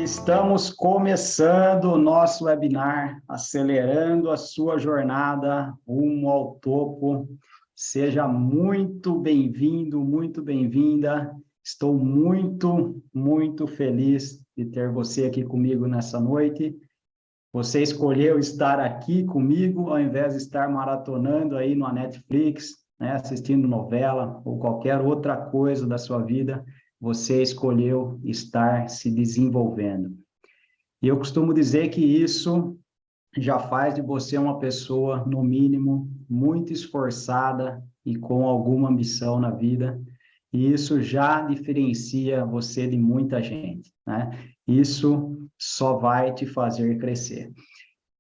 Estamos começando o nosso webinar, acelerando a sua jornada rumo ao topo. Seja muito bem-vindo, muito bem-vinda. Estou muito feliz de ter você aqui comigo nessa noite. Você escolheu estar aqui comigo, ao invés de estar maratonando aí no Netflix, né, assistindo novela ou qualquer outra coisa da sua vida. Você escolheu estar se desenvolvendo. E eu costumo dizer que isso já faz de você uma pessoa, no mínimo, muito esforçada e com alguma ambição na vida. E isso já diferencia você de muita gente, né? Isso só vai te fazer crescer.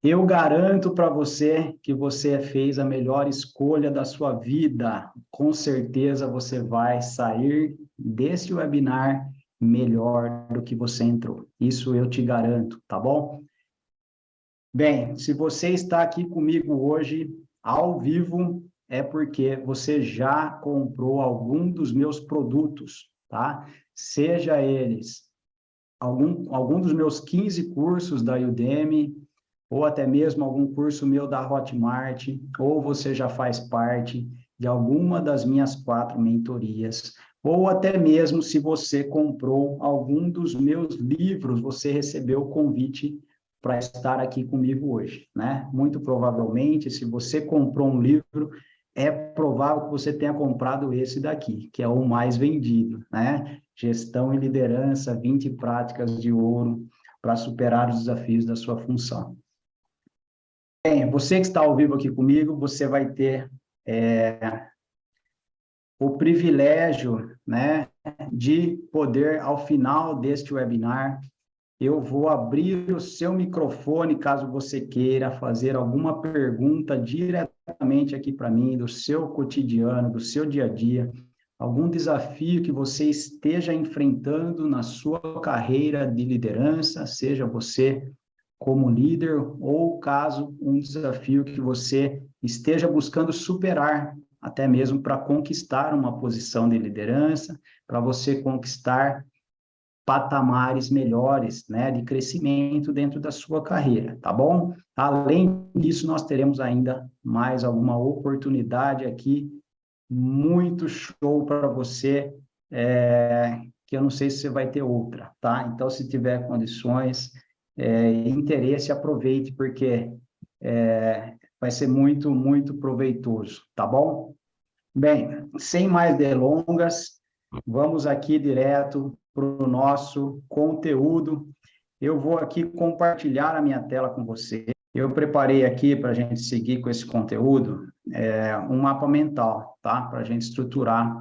Eu garanto para você que você fez a melhor escolha da sua vida. Com certeza você vai sair desse webinar melhor do que você entrou. Isso eu te garanto, tá bom? Bem, se você está aqui comigo hoje, ao vivo, é porque você já comprou algum dos meus produtos, tá? Seja eles algum dos meus 15 cursos da Udemy, ou até mesmo algum curso meu da Hotmart, ou você já faz parte de alguma das minhas 4 mentorias, ou até mesmo se você comprou algum dos meus livros, você recebeu o convite para estar aqui comigo hoje, né? Muito provavelmente, se você comprou um livro, é provável que você tenha comprado esse daqui, que é o mais vendido, né? Gestão e Liderança, 20 Práticas de Ouro para superar os desafios da sua função. Bem, você que está ao vivo aqui comigo, você vai ter o privilégio, né, de poder, ao final deste webinar, eu vou abrir o seu microfone, caso você queira fazer alguma pergunta diretamente aqui para mim, do seu cotidiano, do seu dia a dia, algum desafio que você esteja enfrentando na sua carreira de liderança, seja você como líder, ou caso um desafio que você esteja buscando superar, até mesmo para conquistar uma posição de liderança, para você conquistar patamares melhores, né, de crescimento dentro da sua carreira, tá bom? Além disso, nós teremos ainda mais alguma oportunidade aqui, muito show para você, que eu não sei se você vai ter outra, tá? Então, se tiver condições, interesse, aproveite, porque vai ser muito proveitoso, tá bom? Bem, sem mais delongas, vamos aqui direto para o nosso conteúdo. Eu vou aqui compartilhar a minha tela com você. Eu preparei aqui para a gente seguir com esse conteúdo, um mapa mental, tá? Para a gente estruturar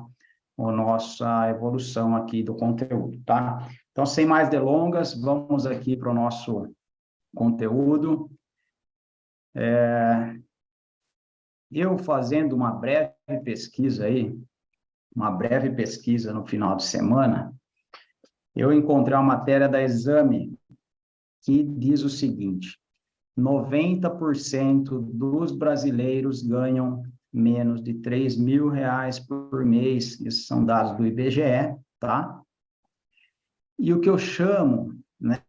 a nossa evolução aqui do conteúdo, tá? Então, sem mais delongas, vamos aqui para o nosso conteúdo. Eu fazendo uma breve pesquisa aí, no final de semana, eu encontrei uma matéria da Exame que diz o seguinte: 90% dos brasileiros ganham menos de R$ 3.000 por mês. Esses são dados do IBGE, tá? E o que eu chamo, né,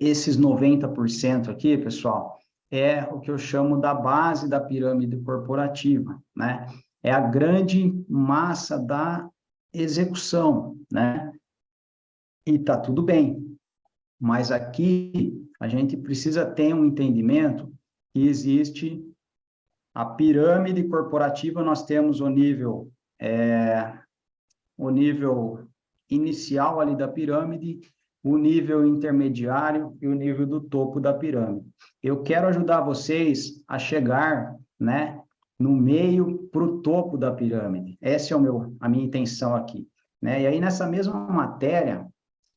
esses 90% aqui, pessoal, é o que eu chamo da base da pirâmide corporativa, né? É a grande massa da execução, né? E tá tudo bem, mas aqui a gente precisa ter um entendimento que existe a pirâmide corporativa, nós temos o nível inicial ali da pirâmide, o nível intermediário e o nível do topo da pirâmide. Eu quero ajudar vocês a chegar, né, no meio para o topo da pirâmide. Essa é a minha intenção aqui, né? E aí, nessa mesma matéria,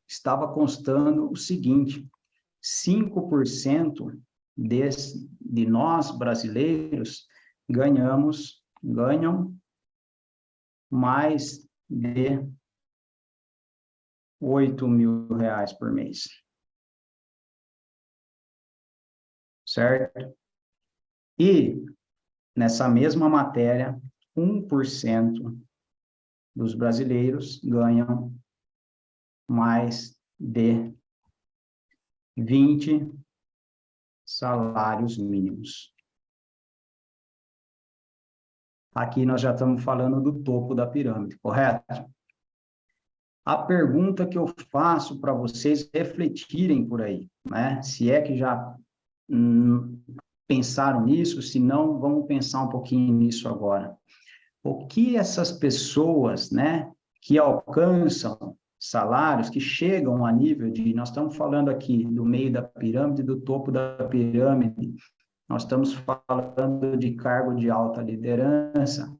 estava constando o seguinte: 5% de nós, brasileiros, ganham mais de R$ 8.000 por mês. Certo? E, nessa mesma matéria, 1% dos brasileiros ganham mais de 20 salários mínimos. Aqui nós já estamos falando do topo da pirâmide, correto? A pergunta que eu faço para vocês refletirem por aí, né? Se é que já pensaram nisso, se não, vamos pensar um pouquinho nisso agora. O que essas pessoas, né, que alcançam salários, que chegam a nível de, nós estamos falando aqui do meio da pirâmide, do topo da pirâmide, nós estamos falando de cargo de alta liderança,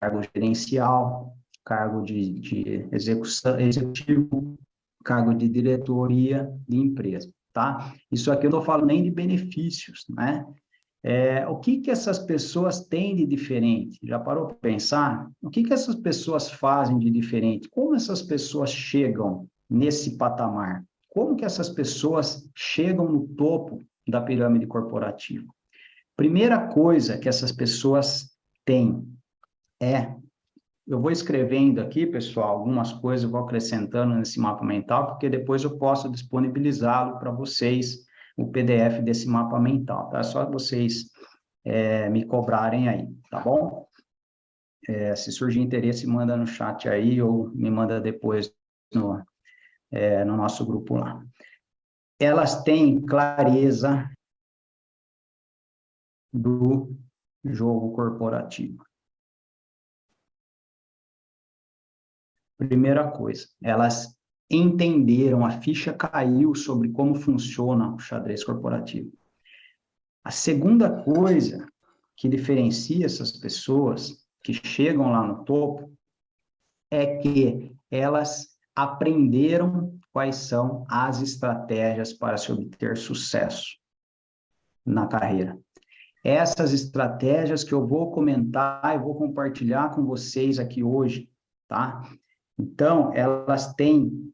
cargo gerencial, cargo de execução, executivo, cargo de diretoria de empresa, tá? Isso aqui eu não estou falando nem de benefícios, né? O que essas pessoas têm de diferente? Já parou para pensar? O que essas pessoas fazem de diferente? Como essas pessoas chegam nesse patamar? Como que essas pessoas chegam no topo da pirâmide corporativa? Primeira coisa que essas pessoas têm eu vou escrevendo aqui, pessoal, algumas coisas, eu vou acrescentando nesse mapa mental, porque depois eu posso disponibilizá-lo para vocês, o PDF desse mapa mental, tá? É só vocês me cobrarem aí, tá bom? Se surgir interesse, manda no chat aí, ou me manda depois no nosso grupo lá. Elas têm clareza do jogo corporativo. Primeira coisa, elas entenderam, a ficha caiu sobre como funciona o xadrez corporativo. A segunda coisa que diferencia essas pessoas que chegam lá no topo é que elas aprenderam quais são as estratégias para se obter sucesso na carreira. Essas estratégias que eu vou comentar e vou compartilhar com vocês aqui hoje, tá? Então, elas têm,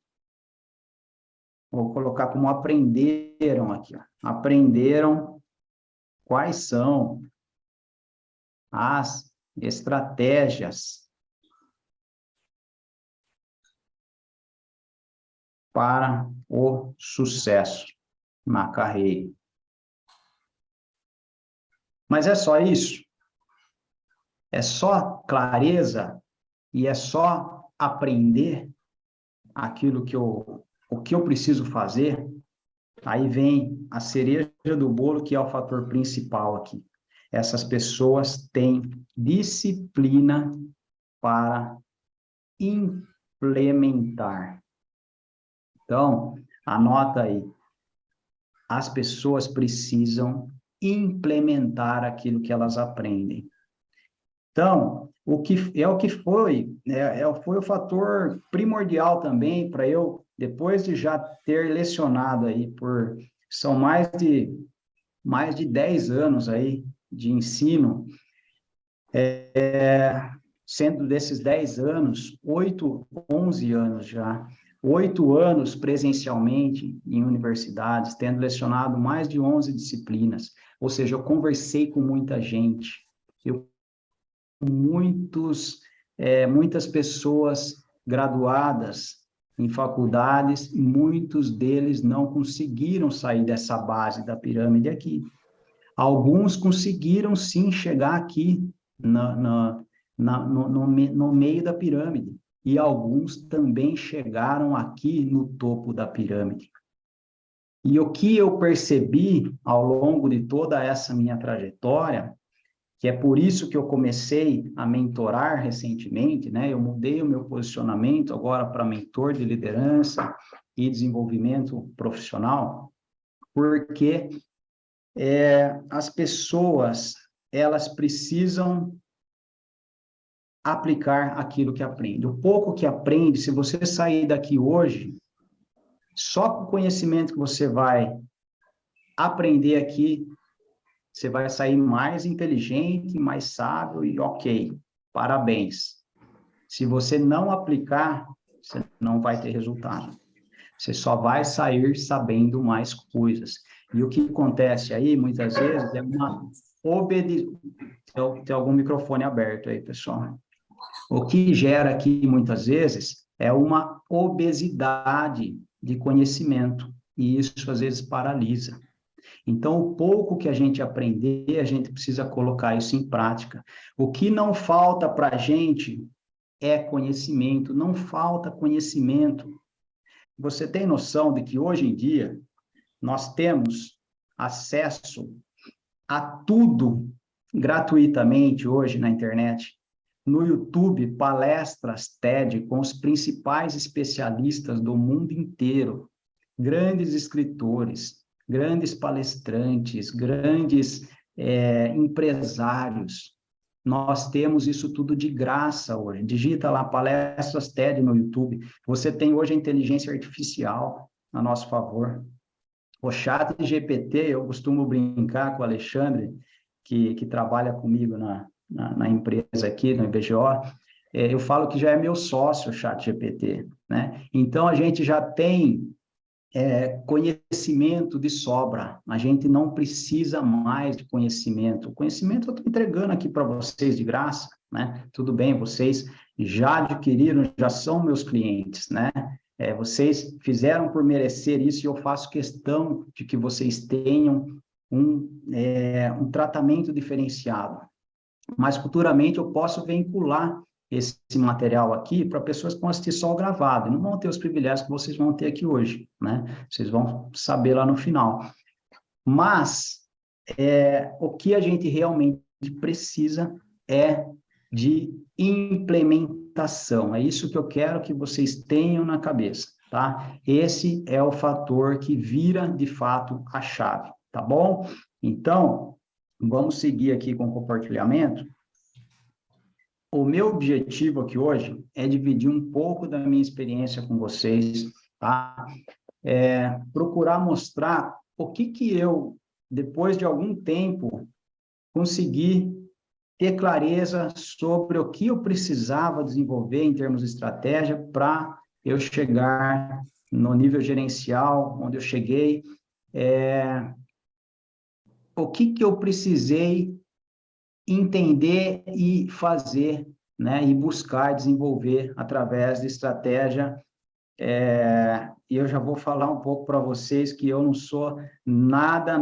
vou colocar como aprenderam aqui, ó. Aprenderam quais são as estratégias para o sucesso na carreira. Mas é só isso? É só clareza e é só aprender aquilo o que eu preciso fazer? Aí vem a cereja do bolo, que é o fator principal aqui. Essas pessoas têm disciplina para implementar. Então, anota aí. As pessoas precisam implementar aquilo que elas aprendem. Então, foi o fator primordial também para eu, depois de já ter lecionado aí são mais de 10 anos aí de ensino, sendo desses 10 anos, 11 anos já, 8 anos presencialmente em universidades, tendo lecionado mais de 11 disciplinas, ou seja, eu conversei com muita gente, muitas pessoas graduadas em faculdades, muitos deles não conseguiram sair dessa base da pirâmide aqui. Alguns conseguiram, sim, chegar aqui no meio da pirâmide, e alguns também chegaram aqui no topo da pirâmide. E o que eu percebi ao longo de toda essa minha trajetória, que é por isso que eu comecei a mentorar recentemente, né? Eu mudei o meu posicionamento agora para mentor de liderança e desenvolvimento profissional, porque as pessoas, elas precisam aplicar aquilo que aprende. O pouco que aprende, se você sair daqui hoje, só com o conhecimento que você vai aprender aqui, você vai sair mais inteligente, mais sábio e ok, parabéns. Se você não aplicar, você não vai ter resultado. Você só vai sair sabendo mais coisas. E o que acontece aí, muitas vezes, é uma obediência. Tem algum microfone aberto aí, pessoal. O que gera aqui, muitas vezes, é uma obesidade de conhecimento, e isso às vezes paralisa. Então, o pouco que a gente aprender, a gente precisa colocar isso em prática. O que não falta para a gente é conhecimento, não falta conhecimento. Você tem noção de que hoje em dia nós temos acesso a tudo gratuitamente hoje na internet? No YouTube, palestras TED com os principais especialistas do mundo inteiro, grandes escritores, grandes palestrantes, grandes empresários. Nós temos isso tudo de graça hoje. Digita lá palestras TED no YouTube. Você tem hoje a inteligência artificial a nosso favor. O chat GPT, eu costumo brincar com o Alexandre, que trabalha comigo na empresa aqui, no IBGO, eu falo que já é meu sócio o chat GPT, né? Então, a gente já tem conhecimento de sobra, a gente não precisa mais de conhecimento. O conhecimento eu estou entregando aqui para vocês de graça, né? Tudo bem, vocês já adquiriram, já são meus clientes, né? Vocês fizeram por merecer isso e eu faço questão de que vocês tenham um tratamento diferenciado. Mas futuramente eu posso vincular esse material aqui para pessoas que vão assistir só o gravado, e não vão ter os privilégios que vocês vão ter aqui hoje, né? Vocês vão saber lá no final. Mas o que a gente realmente precisa é de implementação. É isso que eu quero que vocês tenham na cabeça, tá? Esse é o fator que vira, de fato, a chave, tá bom? Então, vamos seguir aqui com o compartilhamento. O meu objetivo aqui hoje é dividir um pouco da minha experiência com vocês, tá? Procurar mostrar o que eu, depois de algum tempo, consegui ter clareza sobre o que eu precisava desenvolver em termos de estratégia para eu chegar no nível gerencial, onde eu cheguei, o que eu precisei entender e fazer, né, e buscar desenvolver através de estratégia. E eu já vou falar um pouco para vocês que eu não sou nada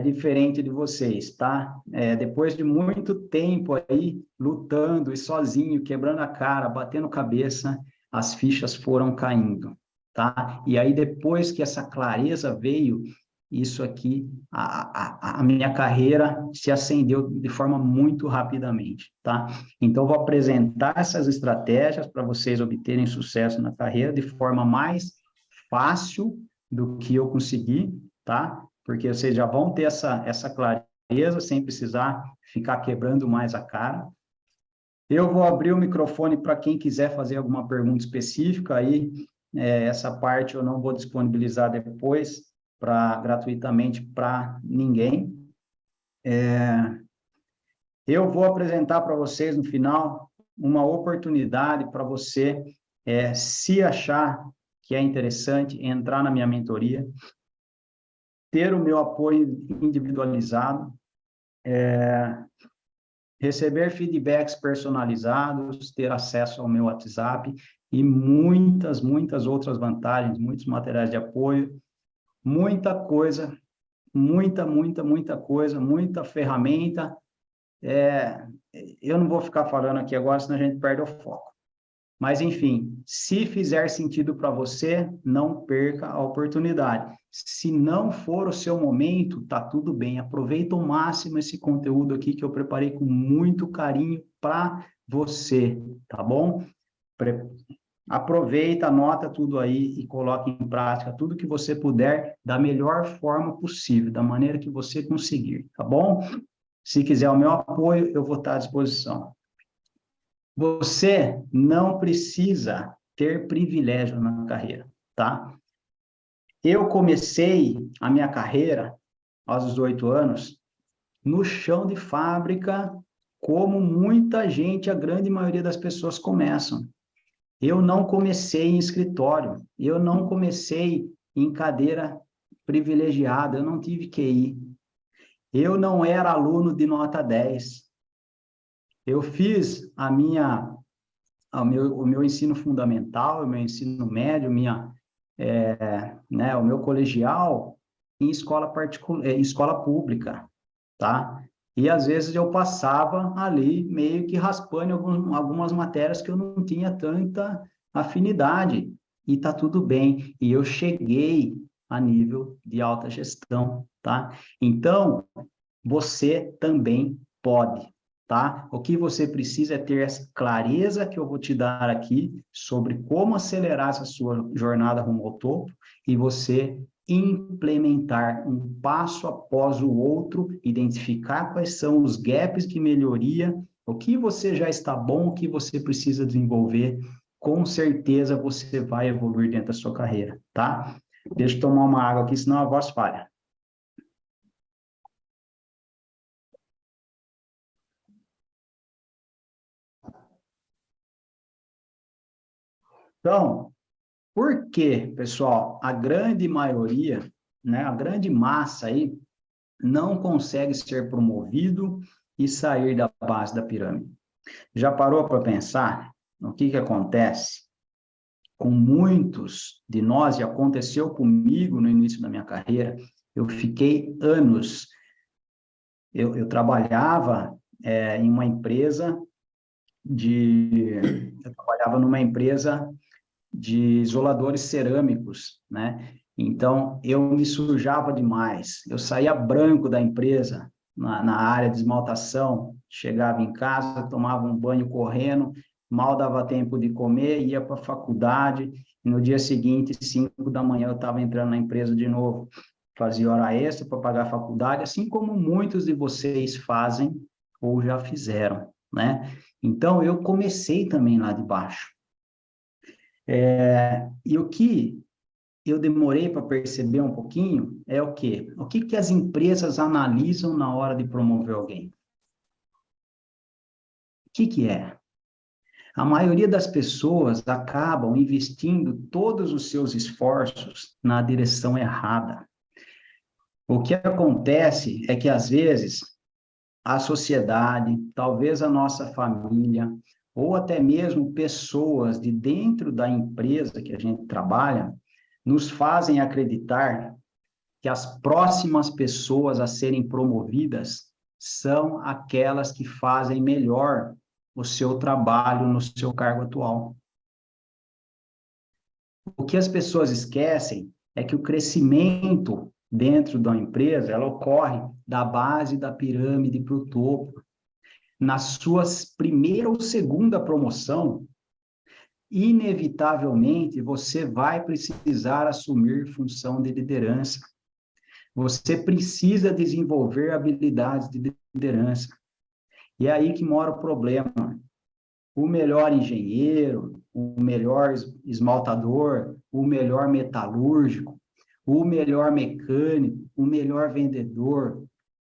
diferente de vocês, tá? Depois de muito tempo aí lutando e sozinho, quebrando a cara, batendo cabeça, as fichas foram caindo, tá? E aí depois que essa clareza veio, isso aqui, a minha carreira se acendeu de forma muito rapidamente, tá? Então, vou apresentar essas estratégias para vocês obterem sucesso na carreira de forma mais fácil do que eu consegui, tá? Porque vocês já vão ter essa clareza sem precisar ficar quebrando mais a cara. Eu vou abrir o microfone para quem quiser fazer alguma pergunta específica, aí essa parte eu não vou disponibilizar depois, gratuitamente para ninguém. Eu vou apresentar para vocês, no final, uma oportunidade para você, se achar que é interessante, entrar na minha mentoria, ter o meu apoio individualizado, receber feedbacks personalizados, ter acesso ao meu WhatsApp e muitas outras vantagens, muitos materiais de apoio, muita coisa, muita coisa, muita ferramenta. Eu não vou ficar falando aqui agora, senão a gente perde o foco. Mas, enfim, se fizer sentido para você, não perca a oportunidade. Se não for o seu momento, tá tudo bem. Aproveita ao máximo esse conteúdo aqui que eu preparei com muito carinho para você, tá bom? Aproveita, anota tudo aí e coloque em prática tudo que você puder da melhor forma possível, da maneira que você conseguir, tá bom? Se quiser o meu apoio, eu vou estar à disposição. Você não precisa ter privilégio na carreira, tá? Eu comecei a minha carreira aos 18 anos no chão de fábrica, como muita gente, a grande maioria das pessoas começam. Eu não comecei em escritório, eu não comecei em cadeira privilegiada, eu não tive QI. Eu não era aluno de nota 10. Eu fiz a minha o meu ensino fundamental, o meu ensino médio, né, o meu colegial em em escola pública, tá? E às vezes eu passava ali meio que raspando em algumas matérias que eu não tinha tanta afinidade, e tá tudo bem. E eu cheguei a nível de alta gestão, tá? Então, você também pode, tá? O que você precisa é ter essa clareza que eu vou te dar aqui sobre como acelerar essa sua jornada rumo ao topo e você implementar um passo após o outro, identificar quais são os gaps de melhoria, o que você já está bom, o que você precisa desenvolver, com certeza você vai evoluir dentro da sua carreira, tá? Deixa eu tomar uma água aqui, senão a voz falha. Então, por quê, pessoal? A grande maioria, né, a grande massa aí, não consegue ser promovido e sair da base da pirâmide. Já parou para pensar no que acontece com muitos de nós, e aconteceu comigo no início da minha carreira? Eu fiquei anos, eu trabalhava em uma empresa eu trabalhava numa empresa de isoladores cerâmicos, né? Então, eu me sujava demais. Eu saía branco da empresa na área de esmaltação, chegava em casa, tomava um banho correndo, mal dava tempo de comer, ia para a faculdade, e no dia seguinte, 5 da manhã, eu estava entrando na empresa de novo. Fazia hora extra para pagar a faculdade, assim como muitos de vocês fazem ou já fizeram, né? Então, eu comecei também lá de baixo. E o que eu demorei para perceber um pouquinho é o quê? O que as empresas analisam na hora de promover alguém? O que é? A maioria das pessoas acabam investindo todos os seus esforços na direção errada. O que acontece é que, às vezes, a sociedade, talvez a nossa família, ou até mesmo pessoas de dentro da empresa que a gente trabalha, nos fazem acreditar que as próximas pessoas a serem promovidas são aquelas que fazem melhor o seu trabalho no seu cargo atual. O que as pessoas esquecem é que o crescimento dentro da empresa, ela ocorre da base da pirâmide para o topo. Na sua primeira ou segunda promoção, inevitavelmente você vai precisar assumir função de liderança. Você precisa desenvolver habilidades de liderança. E é aí que mora o problema. O melhor engenheiro, o melhor esmaltador, o melhor metalúrgico, o melhor mecânico, o melhor vendedor,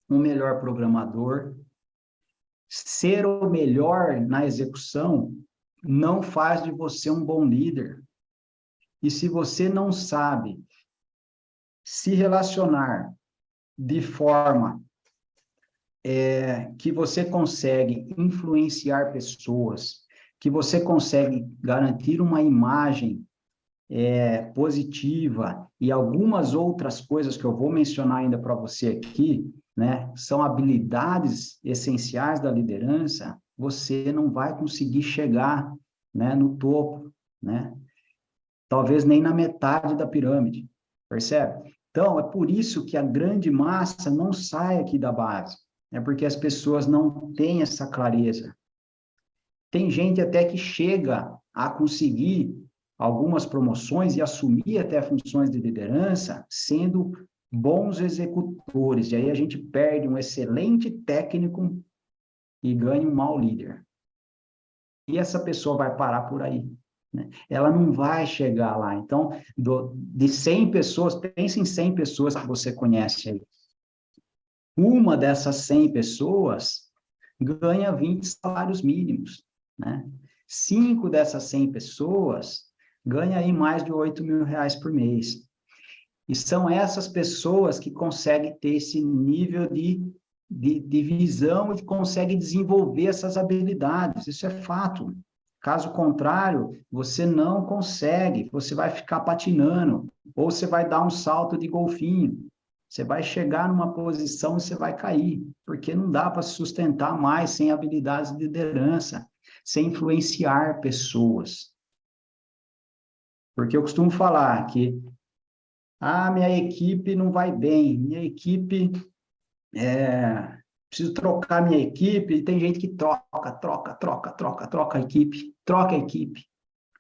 o melhor programador. Ser o melhor na execução não faz de você um bom líder. E se você não sabe se relacionar de forma que você consegue influenciar pessoas, que você consegue garantir uma imagem positiva e algumas outras coisas que eu vou mencionar ainda para você aqui, né, são habilidades essenciais da liderança, você não vai conseguir chegar, né, no topo, né? Talvez nem na metade da pirâmide, percebe? Então, é por isso que a grande massa não sai aqui da base. É porque as pessoas não têm essa clareza. Tem gente até que chega a conseguir algumas promoções e assumir até funções de liderança, sendo bons executores. E aí a gente perde um excelente técnico e ganha um mau líder. E essa pessoa vai parar por aí, né? Ela não vai chegar lá. Então, de 100 pessoas, pense em 100 pessoas que você conhece aí. Uma dessas 100 pessoas ganha 20 salários mínimos, né? 5 dessas 100 pessoas ganham aí mais de 8 mil reais por mês. E são essas pessoas que conseguem ter esse nível de visão e conseguem desenvolver essas habilidades. Isso é fato. Caso contrário, você não consegue, você vai ficar patinando, ou você vai dar um salto de golfinho. Você vai chegar numa posição e você vai cair, porque não dá para se sustentar mais sem habilidades de liderança, sem influenciar pessoas. Porque eu costumo falar que minha equipe não vai bem, minha equipe preciso trocar minha equipe, e tem gente que troca a equipe.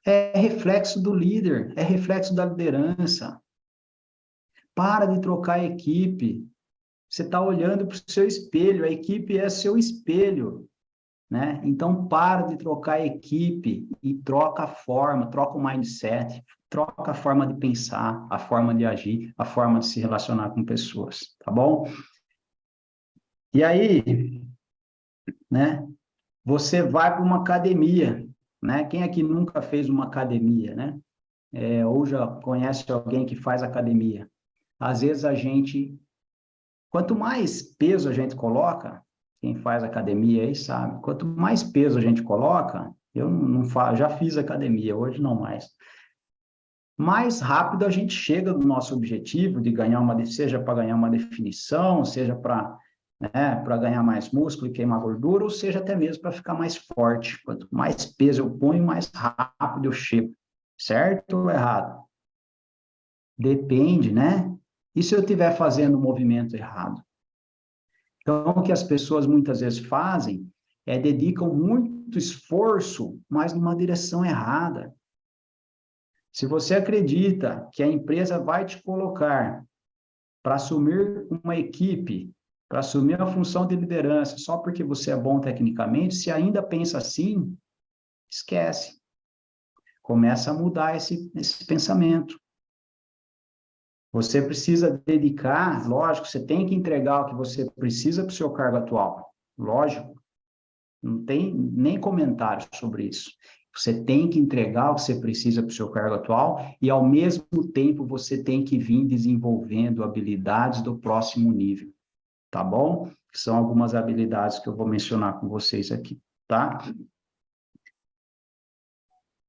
É reflexo do líder, é reflexo da liderança. Para de trocar a equipe. Você está olhando para o seu espelho, a equipe é seu espelho, né? Então, para de trocar a equipe e troca a forma, troca o mindset, troca a forma de pensar, a forma de agir, a forma de se relacionar com pessoas, tá bom? E aí, né? Você vai para uma academia, né? Quem aqui nunca fez uma academia, né? Ou já conhece alguém que faz academia? Às vezes quanto mais peso a gente coloca, quem faz academia aí sabe, quanto mais peso a gente coloca, eu não faço, já fiz academia, hoje não mais. Mais rápido a gente chega no nosso objetivo de ganhar seja para ganhar uma definição, seja para ganhar mais músculo e queimar gordura, ou seja até mesmo para ficar mais forte. Quanto mais peso eu ponho, mais rápido eu chego. Certo ou errado? Depende, né? E se eu estiver fazendo o movimento errado? Então, o que as pessoas muitas vezes fazem é dedicam muito esforço, mas numa direção errada. Se você acredita que a empresa vai te colocar para assumir uma equipe, para assumir a função de liderança, só porque você é bom tecnicamente, se ainda pensa assim, esquece. Começa a mudar esse pensamento. Você precisa dedicar, lógico, você tem que entregar o que você precisa para o seu cargo atual. Lógico, não tem nem comentário sobre isso. Você tem que entregar o que você precisa para o seu cargo atual e, ao mesmo tempo, você tem que vir desenvolvendo habilidades do próximo nível, tá bom? Que são algumas habilidades que eu vou mencionar com vocês aqui, tá?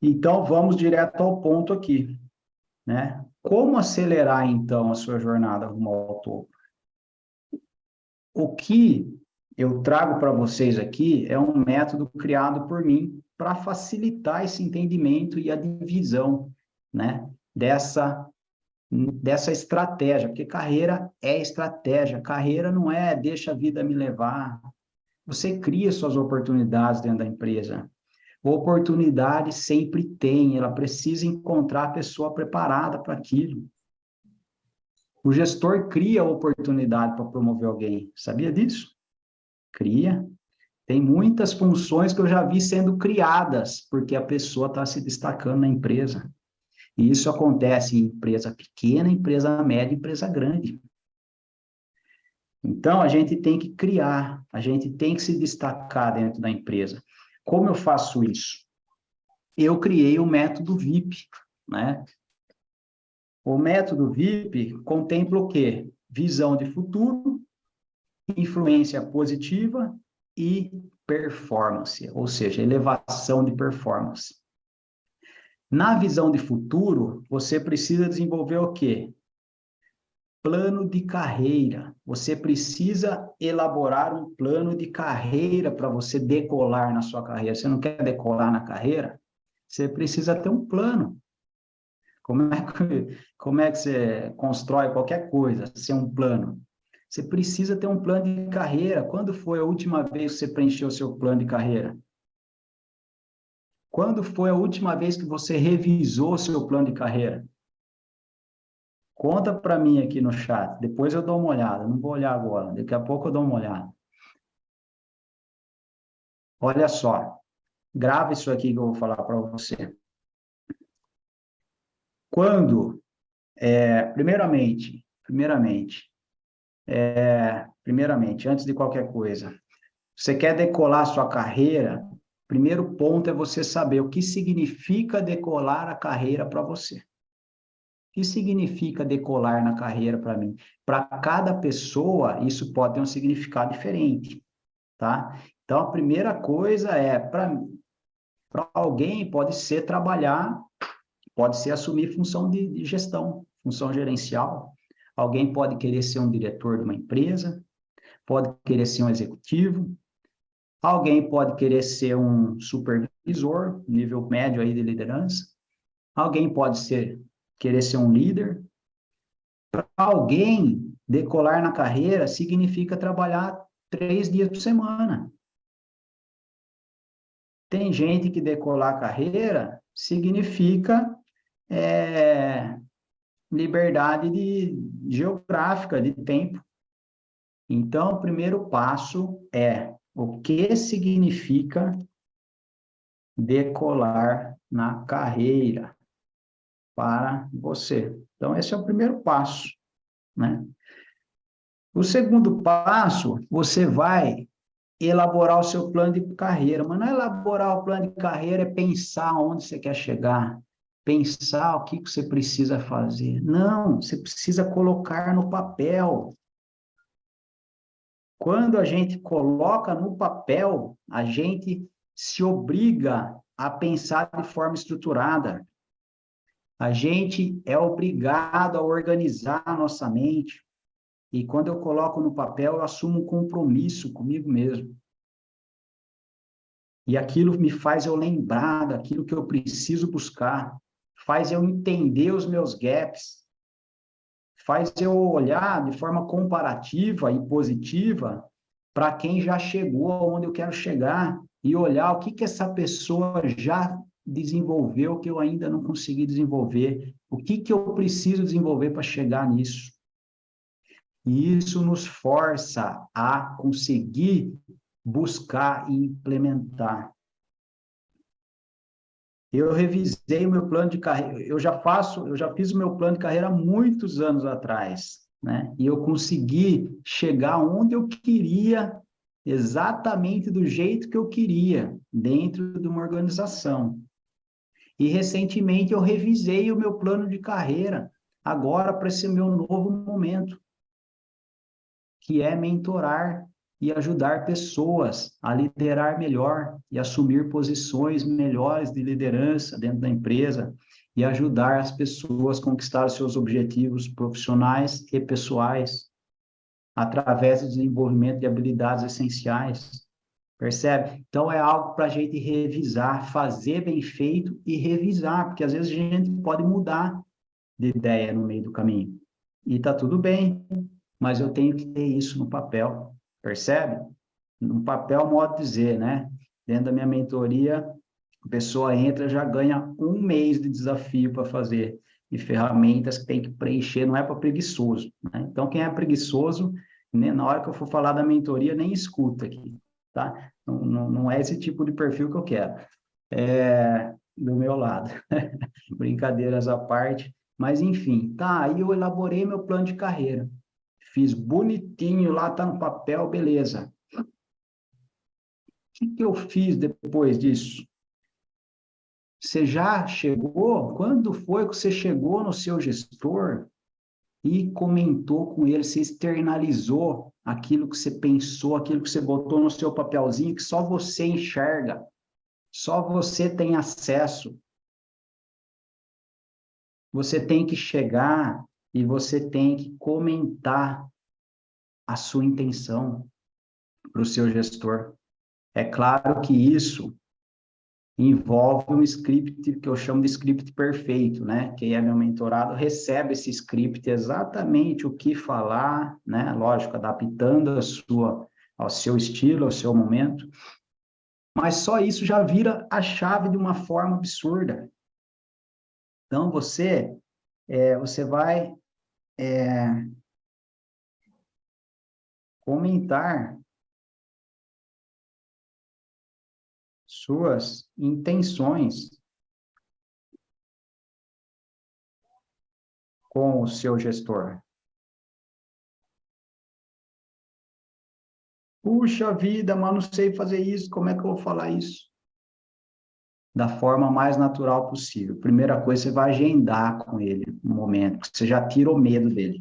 Então, vamos direto ao ponto aqui, né? Como acelerar, então, a sua jornada rumo ao topo? O que eu trago para vocês aqui é um método criado por mim para facilitar esse entendimento e a divisão, né, dessa estratégia, porque carreira é estratégia, carreira não é deixa a vida me levar. Você cria suas oportunidades dentro da empresa. Oportunidade sempre tem, ela precisa encontrar a pessoa preparada para aquilo. O gestor cria oportunidade para promover alguém. Sabia disso? Cria. Tem muitas funções que eu já vi sendo criadas, porque a pessoa está se destacando na empresa. E isso acontece em empresa pequena, empresa média, empresa grande. Então, a gente tem que criar, a gente tem que se destacar dentro da empresa. Como eu faço isso? Eu criei o método VIP, né? O método VIP contempla o quê? Visão de futuro, influência positiva e performance, ou seja, elevação de performance. Na visão de futuro, você precisa desenvolver o quê? Plano de carreira. Você precisa elaborar um plano de carreira para você decolar na sua carreira. Você não quer decolar na carreira? Você precisa ter um plano. Como é que você constrói qualquer coisa sem um plano? Você precisa ter um plano de carreira. Quando foi a última vez que você preencheu o seu plano de carreira? Quando foi a última vez que você revisou o seu plano de carreira? Conta para mim aqui no chat. Depois eu dou uma olhada. Não vou olhar agora. Daqui a pouco eu dou uma olhada. Olha só. Grava isso aqui que eu vou falar para você. Quando, primeiramente, antes de qualquer coisa, você quer decolar sua carreira, primeiro ponto é você saber o que significa decolar a carreira para você. O que significa decolar na carreira para mim? Para cada pessoa, isso pode ter um significado diferente, tá? Então, a primeira coisa é, para mim, Para alguém, pode ser trabalhar, pode ser assumir função de gestão, função gerencial. Alguém pode querer ser um diretor de uma empresa, pode querer ser um executivo, alguém pode querer ser um supervisor, nível médio aí de liderança, alguém pode querer ser um líder. Para alguém, decolar na carreira significa trabalhar 3 dias por semana. Tem gente que decolar a carreira significa liberdade geográfica, de tempo. Então, o primeiro passo é o que significa decolar na carreira para você. Então, esse é o primeiro passo, né? O segundo passo, você vai elaborar o seu plano de carreira, mas não é elaborar o plano de carreira, é pensar onde você quer chegar, pensar o que você precisa fazer. Não, você precisa colocar no papel. Quando a gente coloca no papel, a gente se obriga a pensar de forma estruturada. A gente é obrigado a organizar a nossa mente. E quando eu coloco no papel, eu assumo um compromisso comigo mesmo. E aquilo me faz eu lembrar daquilo que eu preciso buscar, faz eu entender os meus gaps, faz eu olhar de forma comparativa e positiva para quem já chegou aonde eu quero chegar e olhar o que essa pessoa já desenvolveu que eu ainda não consegui desenvolver, o que eu preciso desenvolver para chegar nisso. E isso nos força a conseguir buscar e implementar. Eu revisei o meu plano de carreira, eu já fiz o meu plano de carreira há muitos anos atrás, né? E eu consegui chegar onde eu queria, exatamente do jeito que eu queria, dentro de uma organização. E recentemente eu revisei o meu plano de carreira, agora para esse meu novo momento, que é mentorar e ajudar pessoas a liderar melhor e assumir posições melhores de liderança dentro da empresa e ajudar as pessoas a conquistar seus objetivos profissionais e pessoais através do desenvolvimento de habilidades essenciais. Percebe? Então, é algo para a gente revisar, fazer bem feito e revisar, porque às vezes a gente pode mudar de ideia no meio do caminho. E está tudo bem, mas eu tenho que ter isso no papel, percebe? No papel, modo de dizer, né? Dentro da minha mentoria, a pessoa entra, já ganha 1 mês de desafio para fazer, e ferramentas que tem que preencher, não é para preguiçoso, né? Então, quem é preguiçoso, né, na hora que eu for falar da mentoria, nem escuta aqui, tá? Não é esse tipo de perfil que eu quero. Do meu lado. Brincadeiras à parte, mas enfim, tá, aí eu elaborei meu plano de carreira. Fiz bonitinho, lá tá no papel, beleza. O que eu fiz depois disso? Você já chegou? Quando foi que você chegou no seu gestor e comentou com ele, você externalizou aquilo que você pensou, aquilo que você botou no seu papelzinho, que só você enxerga, só você tem acesso. Você tem que chegar e você tem que comentar a sua intenção para o seu gestor. É claro que isso envolve um script que eu chamo de script perfeito, né? Quem é meu mentorado recebe esse script exatamente o que falar, né? Lógico, adaptando ao seu estilo, ao seu momento. Mas só isso já vira a chave de uma forma absurda. Então, você vai comentar suas intenções com o seu gestor. Puxa vida, mas não sei fazer isso, como é que eu vou falar isso? Da forma mais natural possível. Primeira coisa, você vai agendar com ele um momento, que você já tira o medo dele.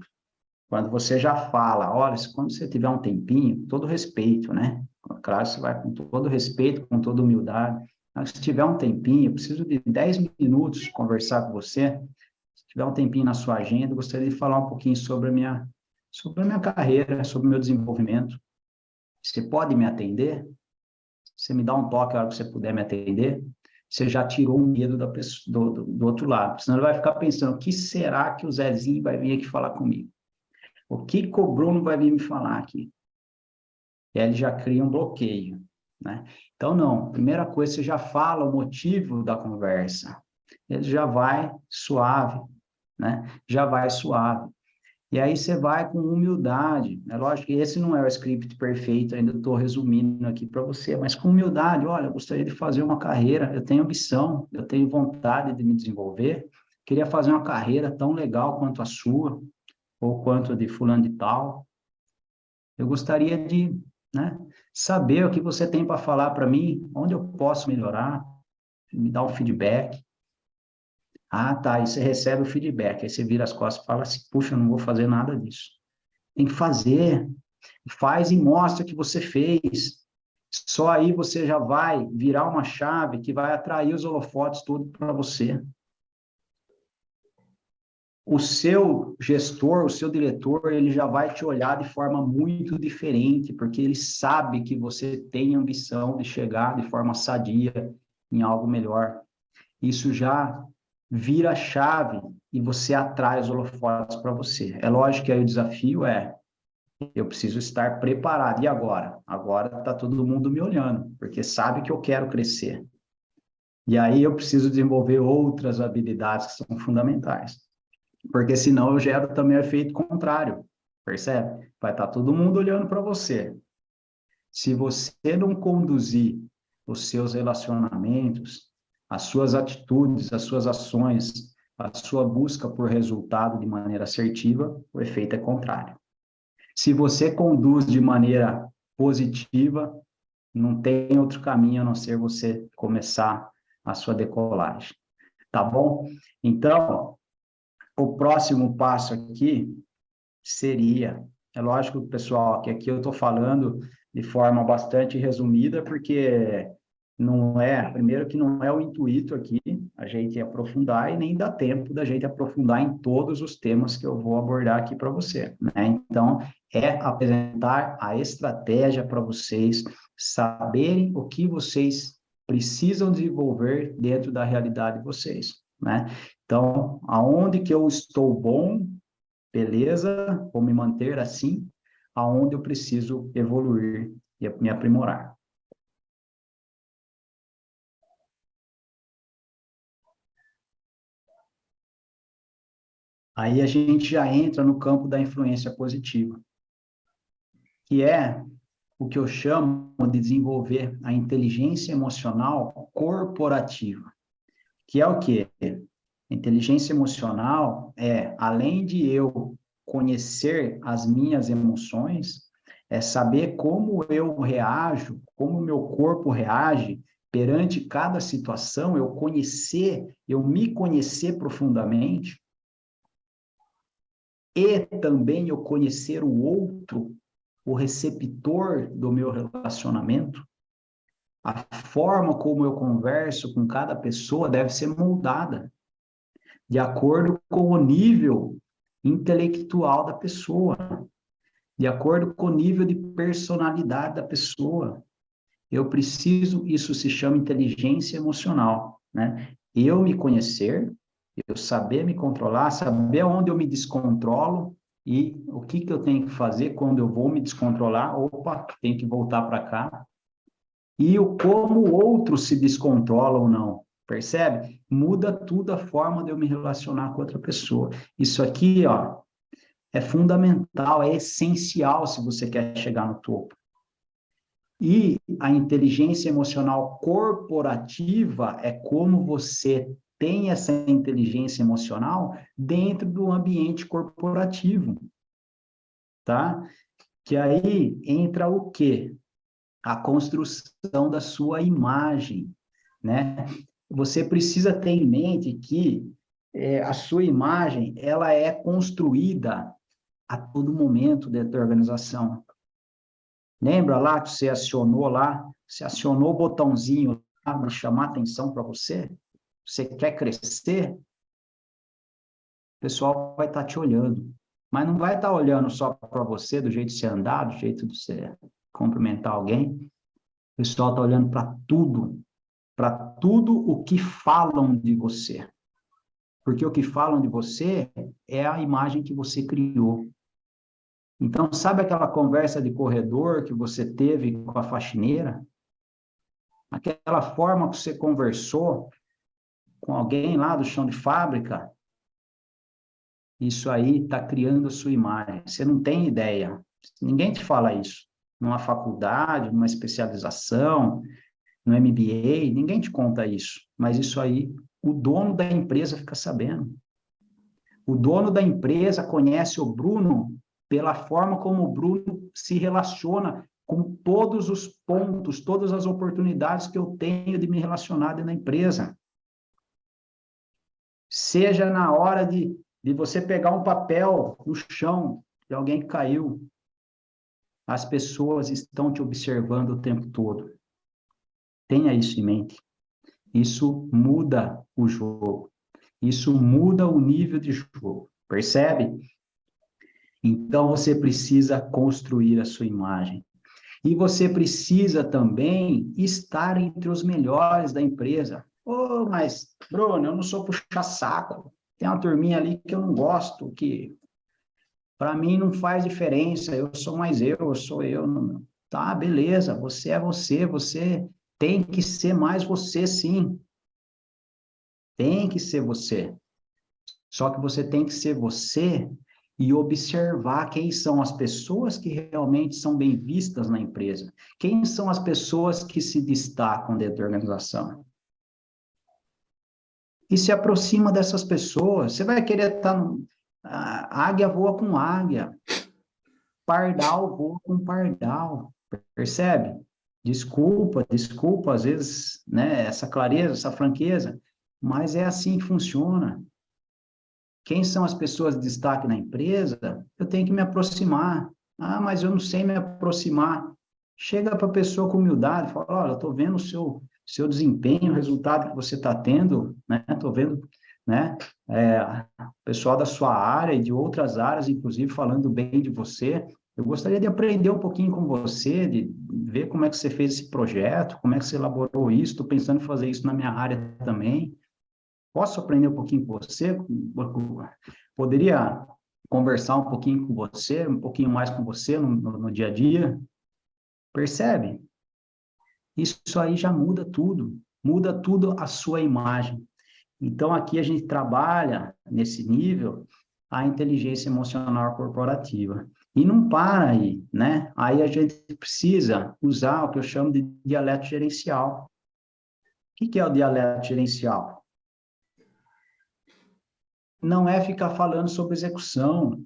Quando você já fala, olha, quando você tiver um tempinho, todo respeito, né? Claro, você vai com todo respeito, com toda humildade. Mas se tiver um tempinho, eu preciso de 10 minutos conversar com você. Se tiver um tempinho na sua agenda, eu gostaria de falar um pouquinho sobre a minha carreira, sobre o meu desenvolvimento. Você pode me atender? Você me dá um toque a hora que você puder me atender? Você já tirou o medo da pessoa, do outro lado. Senão ele vai ficar pensando, o que será que o Zezinho vai vir aqui falar comigo? O que o Bruno vai vir me falar aqui? E aí ele já cria um bloqueio, né? Então, não. Primeira coisa, você já fala o motivo da conversa. Ele já vai suave, né? Já vai suave. E aí você vai com humildade. É lógico que esse não é o script perfeito, ainda estou resumindo aqui para você, mas com humildade, olha, eu gostaria de fazer uma carreira, eu tenho ambição, eu tenho vontade de me desenvolver, queria fazer uma carreira tão legal quanto a sua, ou quanto a de fulano de tal. Eu gostaria de, né, saber o que você tem para falar para mim, onde eu posso melhorar, me dar um feedback. Ah, tá, aí você recebe o feedback, aí você vira as costas e fala assim, puxa, eu não vou fazer nada disso. Tem que fazer, faz e mostra que você fez. Só aí você já vai virar uma chave que vai atrair os holofotes todos para você. O seu gestor, o seu diretor, ele já vai te olhar de forma muito diferente, porque ele sabe que você tem ambição de chegar de forma sadia em algo melhor. Isso já vira a chave e você atrai os holofotes para você. É lógico que aí o desafio é eu preciso estar preparado. E agora? Agora está todo mundo me olhando, porque sabe que eu quero crescer. E aí eu preciso desenvolver outras habilidades que são fundamentais. Porque senão eu gero também o efeito contrário, percebe? Vai estar todo mundo olhando para você. Se você não conduzir os seus relacionamentos, as suas atitudes, as suas ações, a sua busca por resultado de maneira assertiva, o efeito é contrário. Se você conduz de maneira positiva, não tem outro caminho a não ser você começar a sua decolagem. Tá bom? Então, o próximo passo aqui seria, é lógico, pessoal, que aqui eu estou falando de forma bastante resumida, porque não é, primeiro que não é o intuito aqui a gente aprofundar e nem dá tempo da gente aprofundar em todos os temas que eu vou abordar aqui para você, né? Então, é apresentar a estratégia para vocês saberem o que vocês precisam desenvolver dentro da realidade de vocês, né? Então, aonde que eu estou bom, beleza, vou me manter assim, aonde eu preciso evoluir e me aprimorar. Aí a gente já entra no campo da influência positiva, que é o que eu chamo de desenvolver a inteligência emocional corporativa, que é o quê? Inteligência emocional é, além de eu conhecer as minhas emoções, é saber como eu reajo, como o meu corpo reage perante cada situação, eu me conhecer profundamente, e também eu conhecer o outro, o receptor do meu relacionamento. A forma como eu converso com cada pessoa deve ser moldada de acordo com o nível intelectual da pessoa, de acordo com o nível de personalidade da pessoa. Eu preciso, isso se chama inteligência emocional, né? Eu me conhecer, eu saber me controlar, saber onde eu me descontrolo e o que que eu tenho que fazer quando eu vou me descontrolar. Opa, tenho que voltar para cá. E o como o outro se descontrola ou não, percebe? Muda tudo a forma de eu me relacionar com outra pessoa. Isso aqui, ó, é fundamental, é essencial se você quer chegar no topo. E a inteligência emocional corporativa é como você tem essa inteligência emocional dentro do ambiente corporativo, tá? Que aí entra o quê? A construção da sua imagem, né? Você precisa ter em mente que a sua imagem, ela é construída a todo momento dentro da organização. Lembra lá que você acionou o botãozinho de chamar atenção para você? Você quer crescer? O pessoal vai estar te olhando. Mas não vai estar olhando só para você, do jeito de você andar, do jeito de você cumprimentar alguém. O pessoal está olhando para tudo o que falam de você. Porque o que falam de você é a imagem que você criou. Então, sabe aquela conversa de corredor que você teve com a faxineira? Aquela forma que você conversou com alguém lá do chão de fábrica? Isso aí está criando a sua imagem. Você não tem ideia. Ninguém te fala isso. Numa faculdade, numa especialização, no MBA, ninguém te conta isso. Mas isso aí, o dono da empresa fica sabendo. O dono da empresa conhece o Bruno pela forma como o Bruno se relaciona com todos os pontos, todas as oportunidades que eu tenho de me relacionar dentro da empresa. Seja na hora de você pegar um papel no chão de alguém que caiu, as pessoas estão te observando o tempo todo. Tenha isso em mente. Isso muda o jogo. Isso muda o nível de jogo. Percebe? Então, você precisa construir a sua imagem. E você precisa também estar entre os melhores da empresa. Oh, mas, Bruno, eu não sou puxa-saco. Tem uma turminha ali que eu não gosto, que para mim não faz diferença. Eu sou mais eu sou eu. Não... Tá, beleza, você é você, você tem que ser mais você, sim. Tem que ser você. Só que você tem que ser você e observar quem são as pessoas que realmente são bem vistas na empresa. Quem são as pessoas que se destacam dentro da organização. E se aproxima dessas pessoas. Você vai querer estar... A águia voa com águia. Pardal voa com pardal. Percebe? Desculpa, às vezes, né, essa clareza, essa franqueza, mas é assim que funciona. Quem são as pessoas de destaque na empresa? Eu tenho que me aproximar. Ah, mas eu não sei me aproximar. Chega para a pessoa com humildade, fala, olha, eu estou vendo o seu desempenho, o resultado que você está tendo, né? Estou vendo, né? O pessoal da sua área e de outras áreas, inclusive, falando bem de você. Eu gostaria de aprender um pouquinho com você, de ver como é que você fez esse projeto, como é que você elaborou isso. Estou pensando em fazer isso na minha área também. Posso aprender um pouquinho com você? Poderia conversar um pouquinho com você, um pouquinho mais com você no dia a dia? Percebe? Isso aí já muda tudo a sua imagem. Então, aqui a gente trabalha, nesse nível, a inteligência emocional corporativa. E não para aí, né? Aí a gente precisa usar o que eu chamo de dialeto gerencial. O que é o dialeto gerencial? Não é ficar falando sobre execução.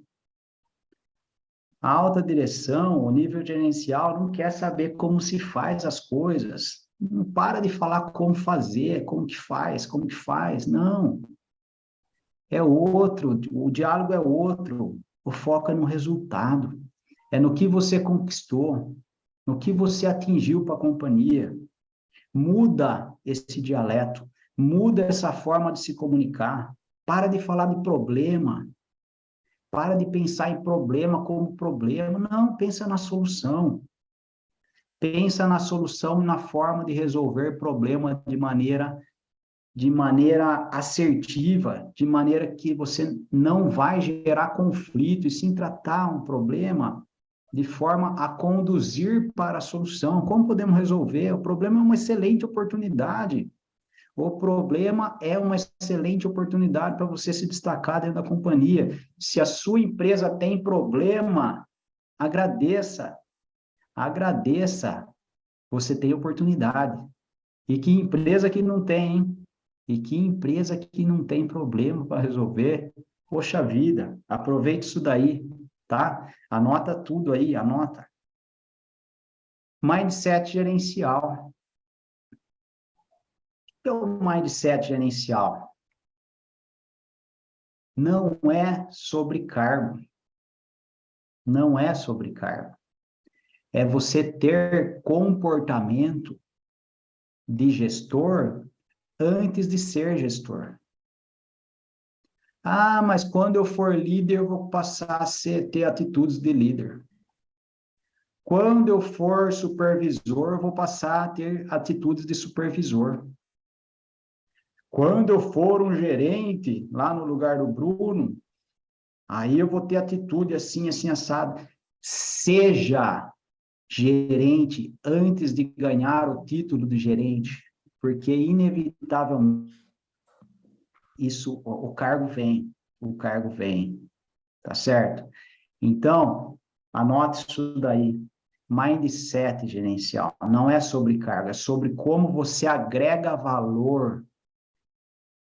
A alta direção, o nível gerencial, não quer saber como se faz as coisas. Não para de falar como fazer, como que faz. Não. É outro, o diálogo é outro. O foco é no resultado. É no que você conquistou, no que você atingiu para a companhia. Muda esse dialeto, muda essa forma de se comunicar. Para de falar de problema. Para de pensar em problema como problema. Não, pensa na solução. Pensa na solução e na forma de resolver problema de maneira assertiva, de maneira que você não vai gerar conflito, e sim tratar um problema de forma a conduzir para a solução. Como podemos resolver? O problema é uma excelente oportunidade. O problema é uma excelente oportunidade para você se destacar dentro da companhia. Se a sua empresa tem problema, agradeça. Agradeça. Você tem oportunidade. E que empresa que não tem, hein? E que empresa que não tem problema para resolver? Poxa vida, aproveite isso daí, tá? Anota tudo aí, anota. Mindset gerencial. O que é o mindset gerencial? Não é sobre cargo. Não é sobre cargo. É você ter comportamento de gestor antes de ser gestor. Ah, mas quando eu for líder, eu vou passar a ter atitudes de líder. Quando eu for supervisor, eu vou passar a ter atitudes de supervisor. Quando eu for um gerente, lá no lugar do Bruno, aí eu vou ter atitude assim, assim, assado. Seja gerente antes de ganhar o título de gerente, porque inevitavelmente isso, o cargo vem, tá certo? Então, anote isso daí. Mindset gerencial não é sobre cargo, é sobre como você agrega valor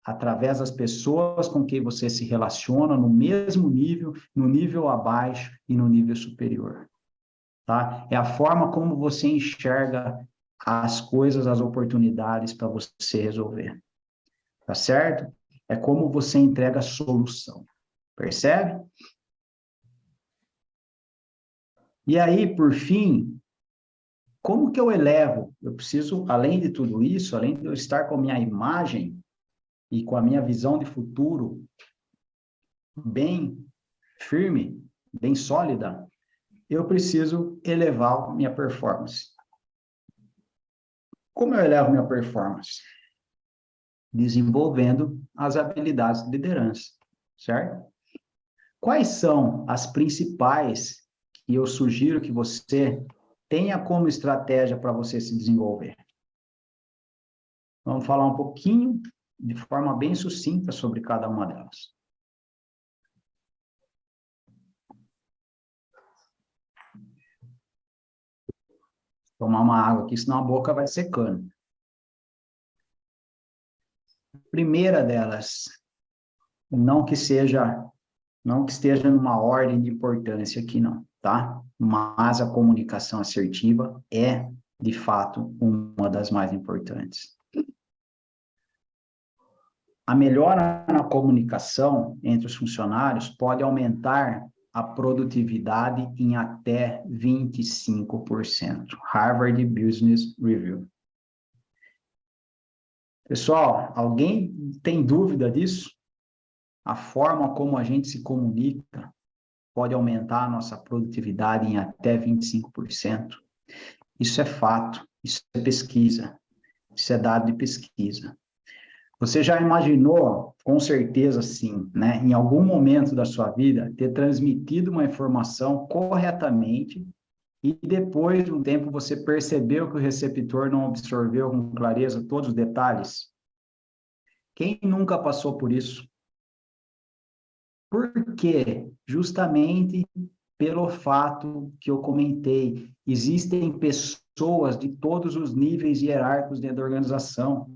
através das pessoas com quem você se relaciona no mesmo nível, no nível abaixo e no nível superior, tá? É a forma como você enxerga as coisas, as oportunidades para você resolver, tá certo? É como você entrega a solução, percebe? E aí, por fim, como que eu elevo? Eu preciso, além de tudo isso, além de eu estar com a minha imagem e com a minha visão de futuro bem firme, bem sólida, eu preciso elevar minha performance. Como eu elevo minha performance? Desenvolvendo as habilidades de liderança, certo? Quais são as principais que eu sugiro que você tenha como estratégia para você se desenvolver? Vamos falar um pouquinho, de forma bem sucinta, sobre cada uma delas. Tomar uma água aqui, senão a boca vai secando. Primeira delas, não que esteja numa ordem de importância aqui, não, tá? Mas a comunicação assertiva é, de fato, uma das mais importantes. A melhora na comunicação entre os funcionários pode aumentar a produtividade em até 25%. Harvard Business Review. Pessoal, alguém tem dúvida disso? A forma como a gente se comunica pode aumentar a nossa produtividade em até 25%. Isso é fato, isso é pesquisa, isso é dado de pesquisa. Você já imaginou, com certeza sim, né, em algum momento da sua vida, ter transmitido uma informação corretamente e depois de um tempo você percebeu que o receptor não absorveu com clareza todos os detalhes? Quem nunca passou por isso? Por quê? Justamente pelo fato que eu comentei, existem pessoas de todos os níveis hierárquicos dentro da organização.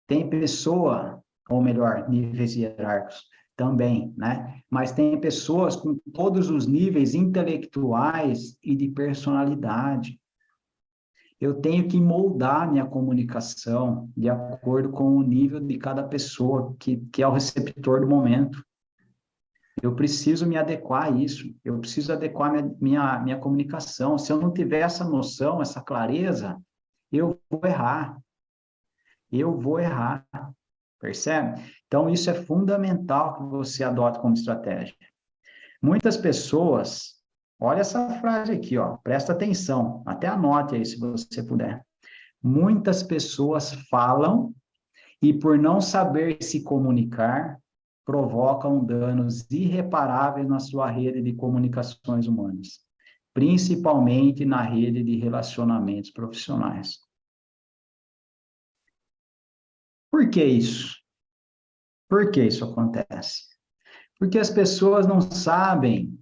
Tem pessoa, ou melhor, níveis hierárquicos também, né? Mas tem pessoas com todos os níveis intelectuais e de personalidade. Eu tenho que moldar minha comunicação de acordo com o nível de cada pessoa, que é o receptor do momento. Eu preciso me adequar a isso, eu preciso adequar minha comunicação. Se eu não tiver essa noção, essa clareza, eu vou errar. Eu vou errar, percebe? Então, isso é fundamental que você adote como estratégia. Muitas pessoas, olha essa frase aqui, ó, presta atenção, até anote aí se você puder. Muitas pessoas falam e, por não saber se comunicar, provocam danos irreparáveis na sua rede de comunicações humanas, principalmente na rede de relacionamentos profissionais. Por que isso? Por que isso acontece? Porque as pessoas não sabem,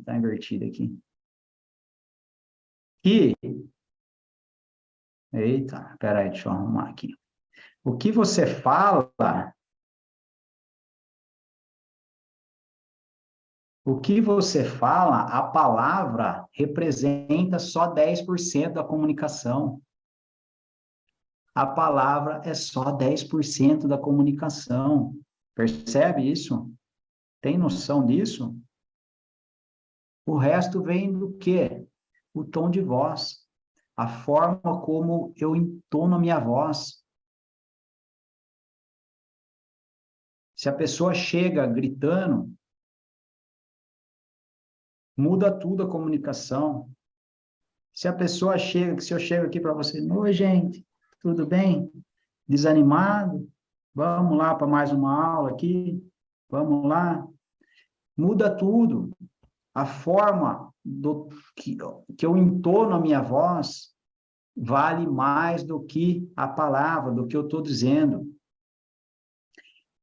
tá invertido aqui, que, eita, peraí, deixa eu arrumar aqui. O que você fala, a palavra representa só 10% da comunicação. A palavra é só 10% da comunicação. Percebe isso? Tem noção disso? O resto vem do quê? O tom de voz, a forma como eu entono a minha voz. Se a pessoa chega gritando, muda tudo a comunicação. Se a pessoa chega, se eu chego aqui para você, oi, gente, tudo bem? Desanimado? Vamos lá para mais uma aula aqui? Vamos lá? Muda tudo. A forma que eu entono a minha voz vale mais do que a palavra, do que eu estou dizendo.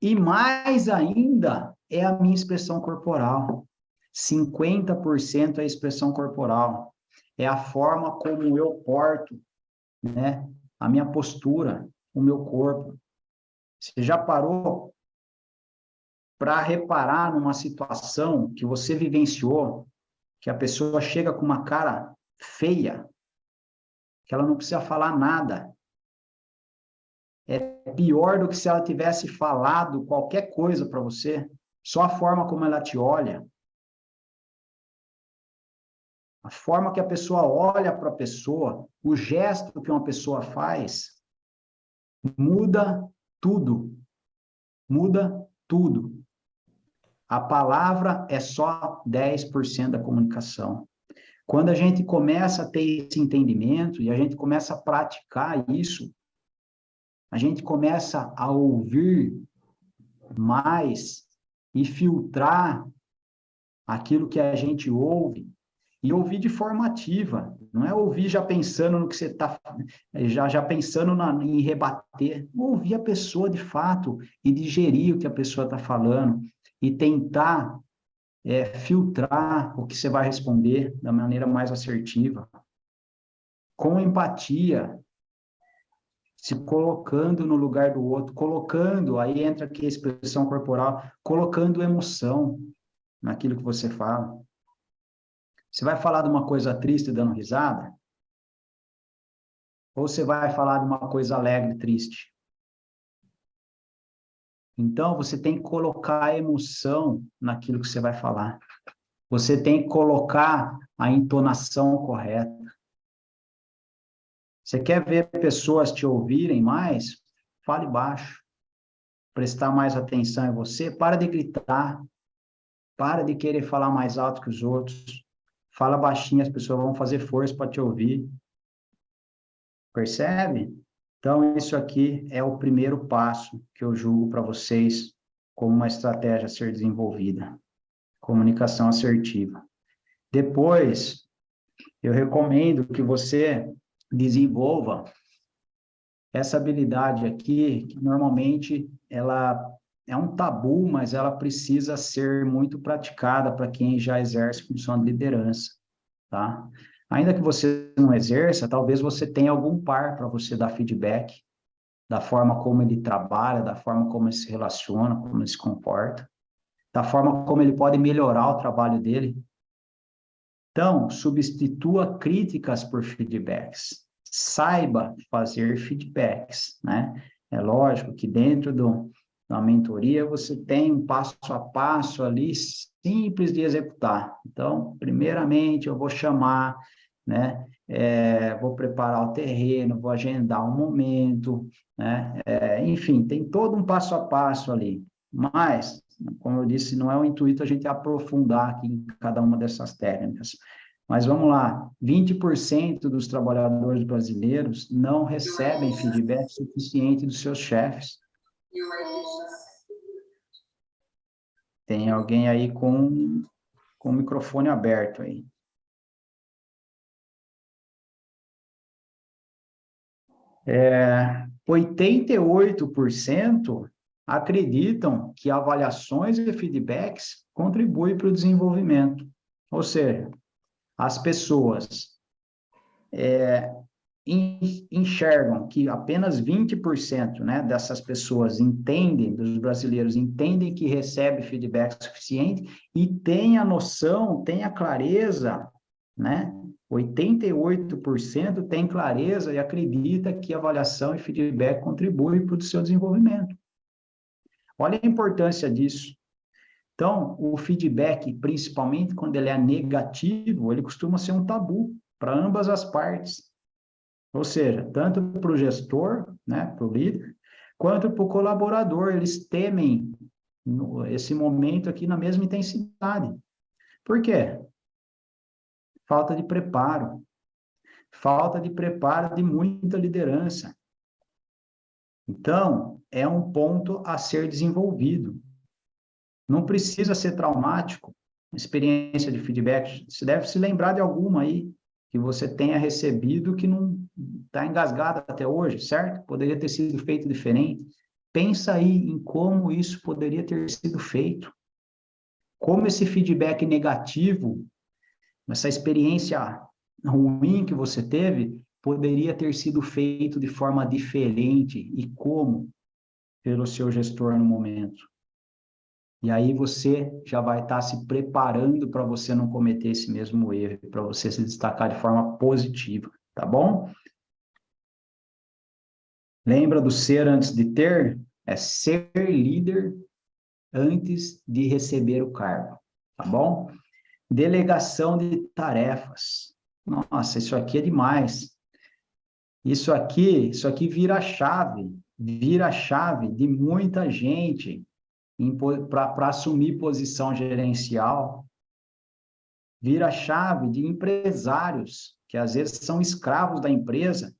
E mais ainda é a minha expressão corporal. 50% é a expressão corporal. É a forma como eu porto, né? A minha postura, o meu corpo. Você já parou para reparar numa situação que você vivenciou, que a pessoa chega com uma cara feia, que ela não precisa falar nada. É pior do que se ela tivesse falado qualquer coisa para você, só a forma como ela te olha. A forma que a pessoa olha para a pessoa, o gesto que uma pessoa faz, muda tudo. Muda tudo. A palavra é só 10% da comunicação. Quando a gente começa a ter esse entendimento e a gente começa a praticar isso, a gente começa a ouvir mais e filtrar aquilo que a gente ouve, e ouvir de forma ativa, não é ouvir já pensando no que você está, já pensando em rebater, ouvir a pessoa de fato e digerir o que a pessoa está falando e tentar filtrar o que você vai responder da maneira mais assertiva, com empatia, se colocando no lugar do outro, colocando, aí entra aqui a expressão corporal, colocando emoção naquilo que você fala. Você vai falar de uma coisa triste dando risada? Ou você vai falar de uma coisa alegre e triste? Então, você tem que colocar emoção naquilo que você vai falar. Você tem que colocar a entonação correta. Você quer ver pessoas te ouvirem mais? Fale baixo. Prestar mais atenção em você. Para de gritar. Para de querer falar mais alto que os outros. Fala baixinho, as pessoas vão fazer força para te ouvir. Percebe? Então, isso aqui é o primeiro passo que eu julgo para vocês como uma estratégia a ser desenvolvida. Comunicação assertiva. Depois, eu recomendo que você desenvolva essa habilidade aqui, que normalmente ela é um tabu, mas ela precisa ser muito praticada para quem já exerce função de liderança, tá? Ainda que você não exerça, talvez você tenha algum par para você dar feedback da forma como ele trabalha, da forma como ele se relaciona, como ele se comporta, da forma como ele pode melhorar o trabalho dele. Então, substitua críticas por feedbacks. Saiba fazer feedbacks, né? É lógico que dentro da mentoria você tem um passo a passo ali simples de executar. Então, primeiramente, eu vou chamar, né? Vou preparar o terreno, vou agendar um momento, né? Enfim, tem todo um passo a passo ali. Mas, como eu disse, não é o intuito a gente aprofundar aqui em cada uma dessas técnicas. Mas vamos lá, 20% dos trabalhadores brasileiros não recebem feedback suficiente dos seus chefes. Tem alguém aí com o microfone aberto aí. 88% acreditam que avaliações e feedbacks contribuem para o desenvolvimento. Ou seja, as pessoas enxergam que apenas 20%, né, dessas pessoas entendem, dos brasileiros, entendem que recebe feedback suficiente e tem a noção, tem a clareza, né? 88% tem clareza e acredita que avaliação e feedback contribuem para o seu desenvolvimento. Olha a importância disso. Então, o feedback, principalmente quando ele é negativo, ele costuma ser um tabu para ambas as partes. Ou seja, tanto para o gestor, né, para o líder, quanto para o colaborador, eles temem esse momento aqui na mesma intensidade. Por quê? Falta de preparo. Falta de preparo de muita liderança. Então, é um ponto a ser desenvolvido. Não precisa ser traumático, experiência de feedback. Você deve se lembrar de alguma aí que você tenha recebido que não está engasgada até hoje, certo? Poderia ter sido feito diferente. Pensa aí em como isso poderia ter sido feito. Como esse feedback negativo, essa experiência ruim que você teve, poderia ter sido feito de forma diferente e como pelo seu gestor no momento. E aí você já vai estar se preparando para você não cometer esse mesmo erro, para você se destacar de forma positiva, tá bom? Lembra do ser antes de ter? É ser líder antes de receber o cargo, tá bom? Delegação de tarefas. Nossa, isso aqui é demais. Isso aqui vira a chave de muita gente para assumir posição gerencial, vira a chave de empresários, que às vezes são escravos da empresa,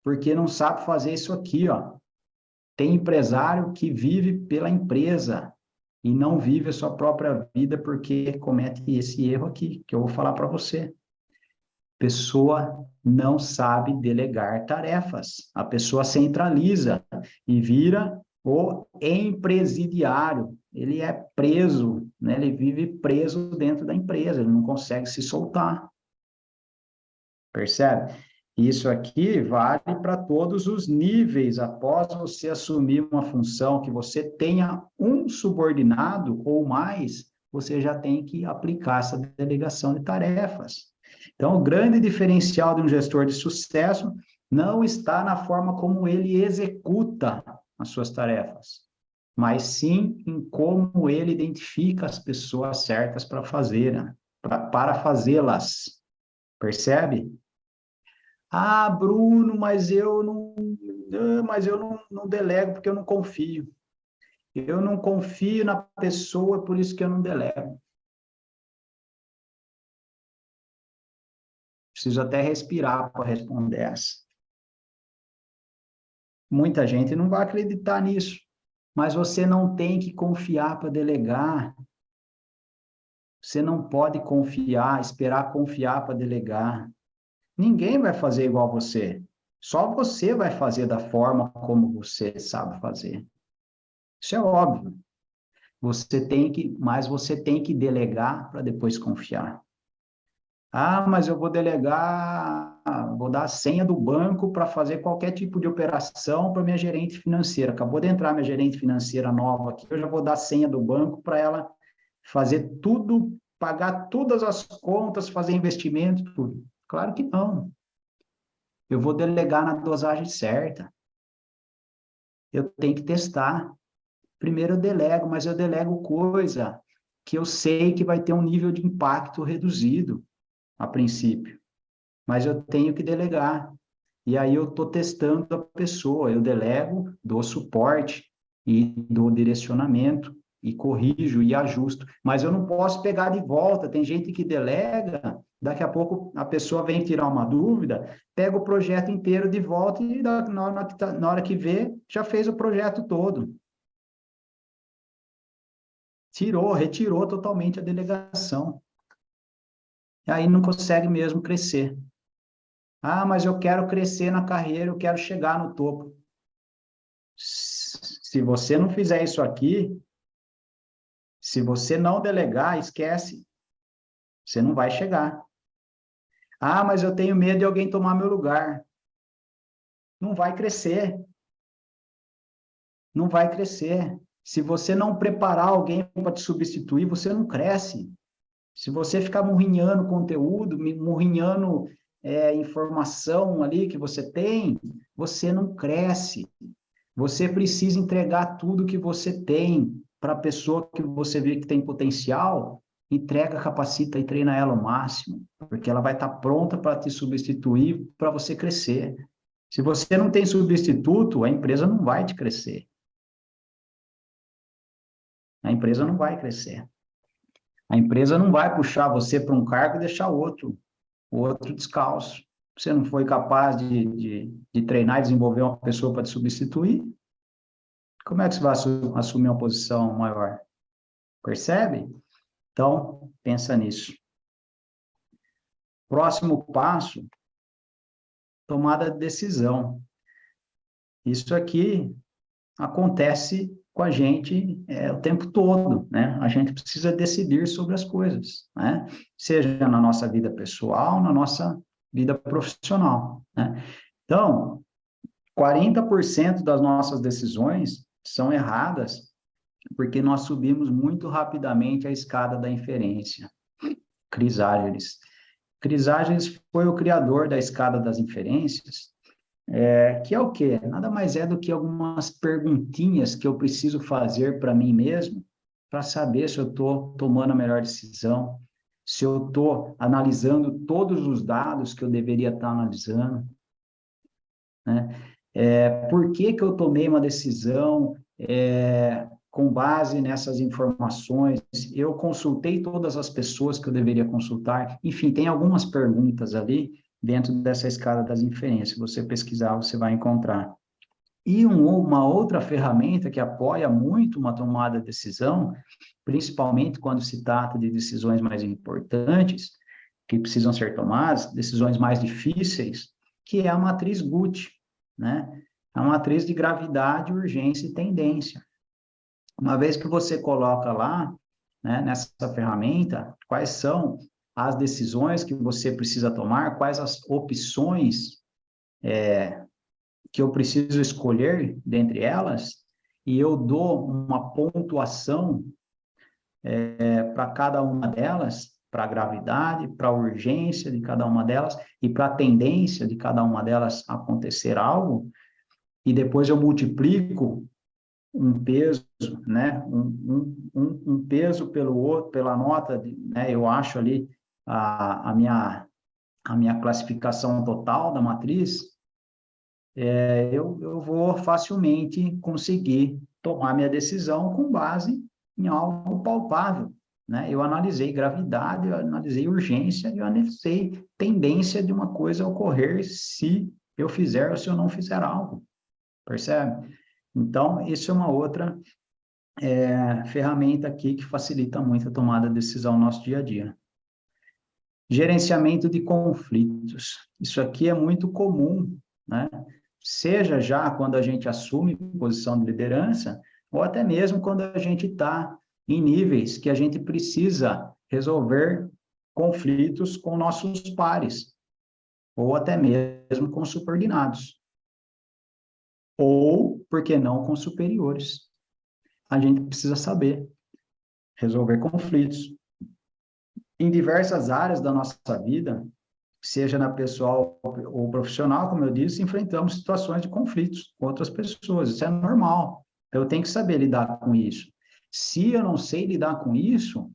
porque não sabe fazer isso aqui, ó. Tem empresário que vive pela empresa e não vive a sua própria vida porque comete esse erro aqui, que eu vou falar para você. Pessoa não sabe delegar tarefas. A pessoa centraliza e vira o empresidiário. Ele é preso, né? Ele vive preso dentro da empresa, ele não consegue se soltar. Percebe? Isso aqui vale para todos os níveis. Após você assumir uma função que você tenha um subordinado ou mais, você já tem que aplicar essa delegação de tarefas. Então, o grande diferencial de um gestor de sucesso não está na forma como ele executa as suas tarefas, mas sim em como ele identifica as pessoas certas para fazer, né? para fazê-las. Percebe? Ah, Bruno, mas eu não delego porque eu não confio. Eu não confio na pessoa, por isso que eu não delego. Preciso até respirar para responder essa. Muita gente não vai acreditar nisso, mas você não tem que confiar para delegar. Você não pode confiar, esperar confiar para delegar. Ninguém vai fazer igual você. Só você vai fazer da forma como você sabe fazer. Isso é óbvio. Mas você tem que delegar para depois confiar. Ah, mas eu vou delegar, vou dar a senha do banco para fazer qualquer tipo de operação para minha gerente financeira. Acabou de entrar minha gerente financeira nova aqui, eu já vou dar a senha do banco para ela fazer tudo, pagar todas as contas, fazer investimento, tudo. Claro que não. Eu vou delegar na dosagem certa. Eu tenho que testar. Primeiro eu delego, mas eu delego coisa que eu sei que vai ter um nível de impacto reduzido a princípio, mas eu tenho que delegar. E aí eu estou testando a pessoa, eu delego, dou suporte e dou direcionamento e corrijo e ajusto, mas eu não posso pegar de volta. Tem gente que delega, daqui a pouco a pessoa vem tirar uma dúvida, pega o projeto inteiro de volta e na hora que vê, já fez o projeto todo. Retirou totalmente a delegação. E aí não consegue mesmo crescer. Ah, mas eu quero crescer na carreira, eu quero chegar no topo. Se você não fizer isso aqui, se você não delegar, esquece. Você não vai chegar. Ah, mas eu tenho medo de alguém tomar meu lugar. Não vai crescer. Não vai crescer. Se você não preparar alguém para te substituir, você não cresce. Se você ficar murrinhando conteúdo, murrinhando informação ali que você tem, você não cresce. Você precisa entregar tudo que você tem para a pessoa que você vê que tem potencial, entrega, capacita e treina ela ao máximo, porque ela vai estar pronta para te substituir, para você crescer. Se você não tem substituto, a empresa não vai te crescer. A empresa não vai crescer. A empresa não vai puxar você para um cargo e deixar o outro descalço. Você não foi capaz de treinar e desenvolver uma pessoa para te substituir, como é que você vai assumir uma posição maior? Percebe? Então, pensa nisso. Próximo passo, tomada de decisão. Isso aqui acontece com a gente o tempo todo, né? A gente precisa decidir sobre as coisas, né? Seja na nossa vida pessoal, na nossa vida profissional, né? Então, 40% das nossas decisões são erradas porque nós subimos muito rapidamente a escada da inferência. Crisógenes. Crisógenes foi o criador da escada das inferências, que é o quê? Nada mais é do que algumas perguntinhas que eu preciso fazer para mim mesmo, para saber se eu estou tomando a melhor decisão, se eu estou analisando todos os dados que eu deveria estar analisando, né? Por que que eu tomei uma decisão com base nessas informações? Eu consultei todas as pessoas que eu deveria consultar? Enfim, tem algumas perguntas ali dentro dessa escala das inferências. Se você pesquisar, você vai encontrar. E uma outra ferramenta que apoia muito uma tomada de decisão, principalmente quando se trata de decisões mais importantes, que precisam ser tomadas, decisões mais difíceis, que é a matriz Guth, né? A matriz de gravidade, urgência e tendência. Uma vez que você coloca lá, né, nessa ferramenta, quais são as decisões que você precisa tomar, quais as opções que eu preciso escolher dentre elas, e eu dou uma pontuação para cada uma delas, para a gravidade, para a urgência de cada uma delas e para a tendência de cada uma delas acontecer algo, e depois eu multiplico um peso, né, um peso pelo outro, pela nota, né, eu acho ali a minha classificação total da matriz, eu vou facilmente conseguir tomar minha decisão com base em algo palpável, né? Eu analisei gravidade, eu analisei urgência, eu analisei tendência de uma coisa ocorrer se eu fizer ou se eu não fizer algo, percebe? Então, isso é uma outra ferramenta aqui que facilita muito a tomada de decisão no nosso dia a dia. Gerenciamento de conflitos. Isso aqui é muito comum, né? Seja já quando a gente assume posição de liderança, ou até mesmo quando a gente está em níveis que a gente precisa resolver conflitos com nossos pares, ou até mesmo com subordinados, ou, por que não, com superiores. A gente precisa saber resolver conflitos. Em diversas áreas da nossa vida, seja na pessoal ou profissional, como eu disse, enfrentamos situações de conflitos com outras pessoas. Isso é normal. Então, eu tenho que saber lidar com isso. Se eu não sei lidar com isso,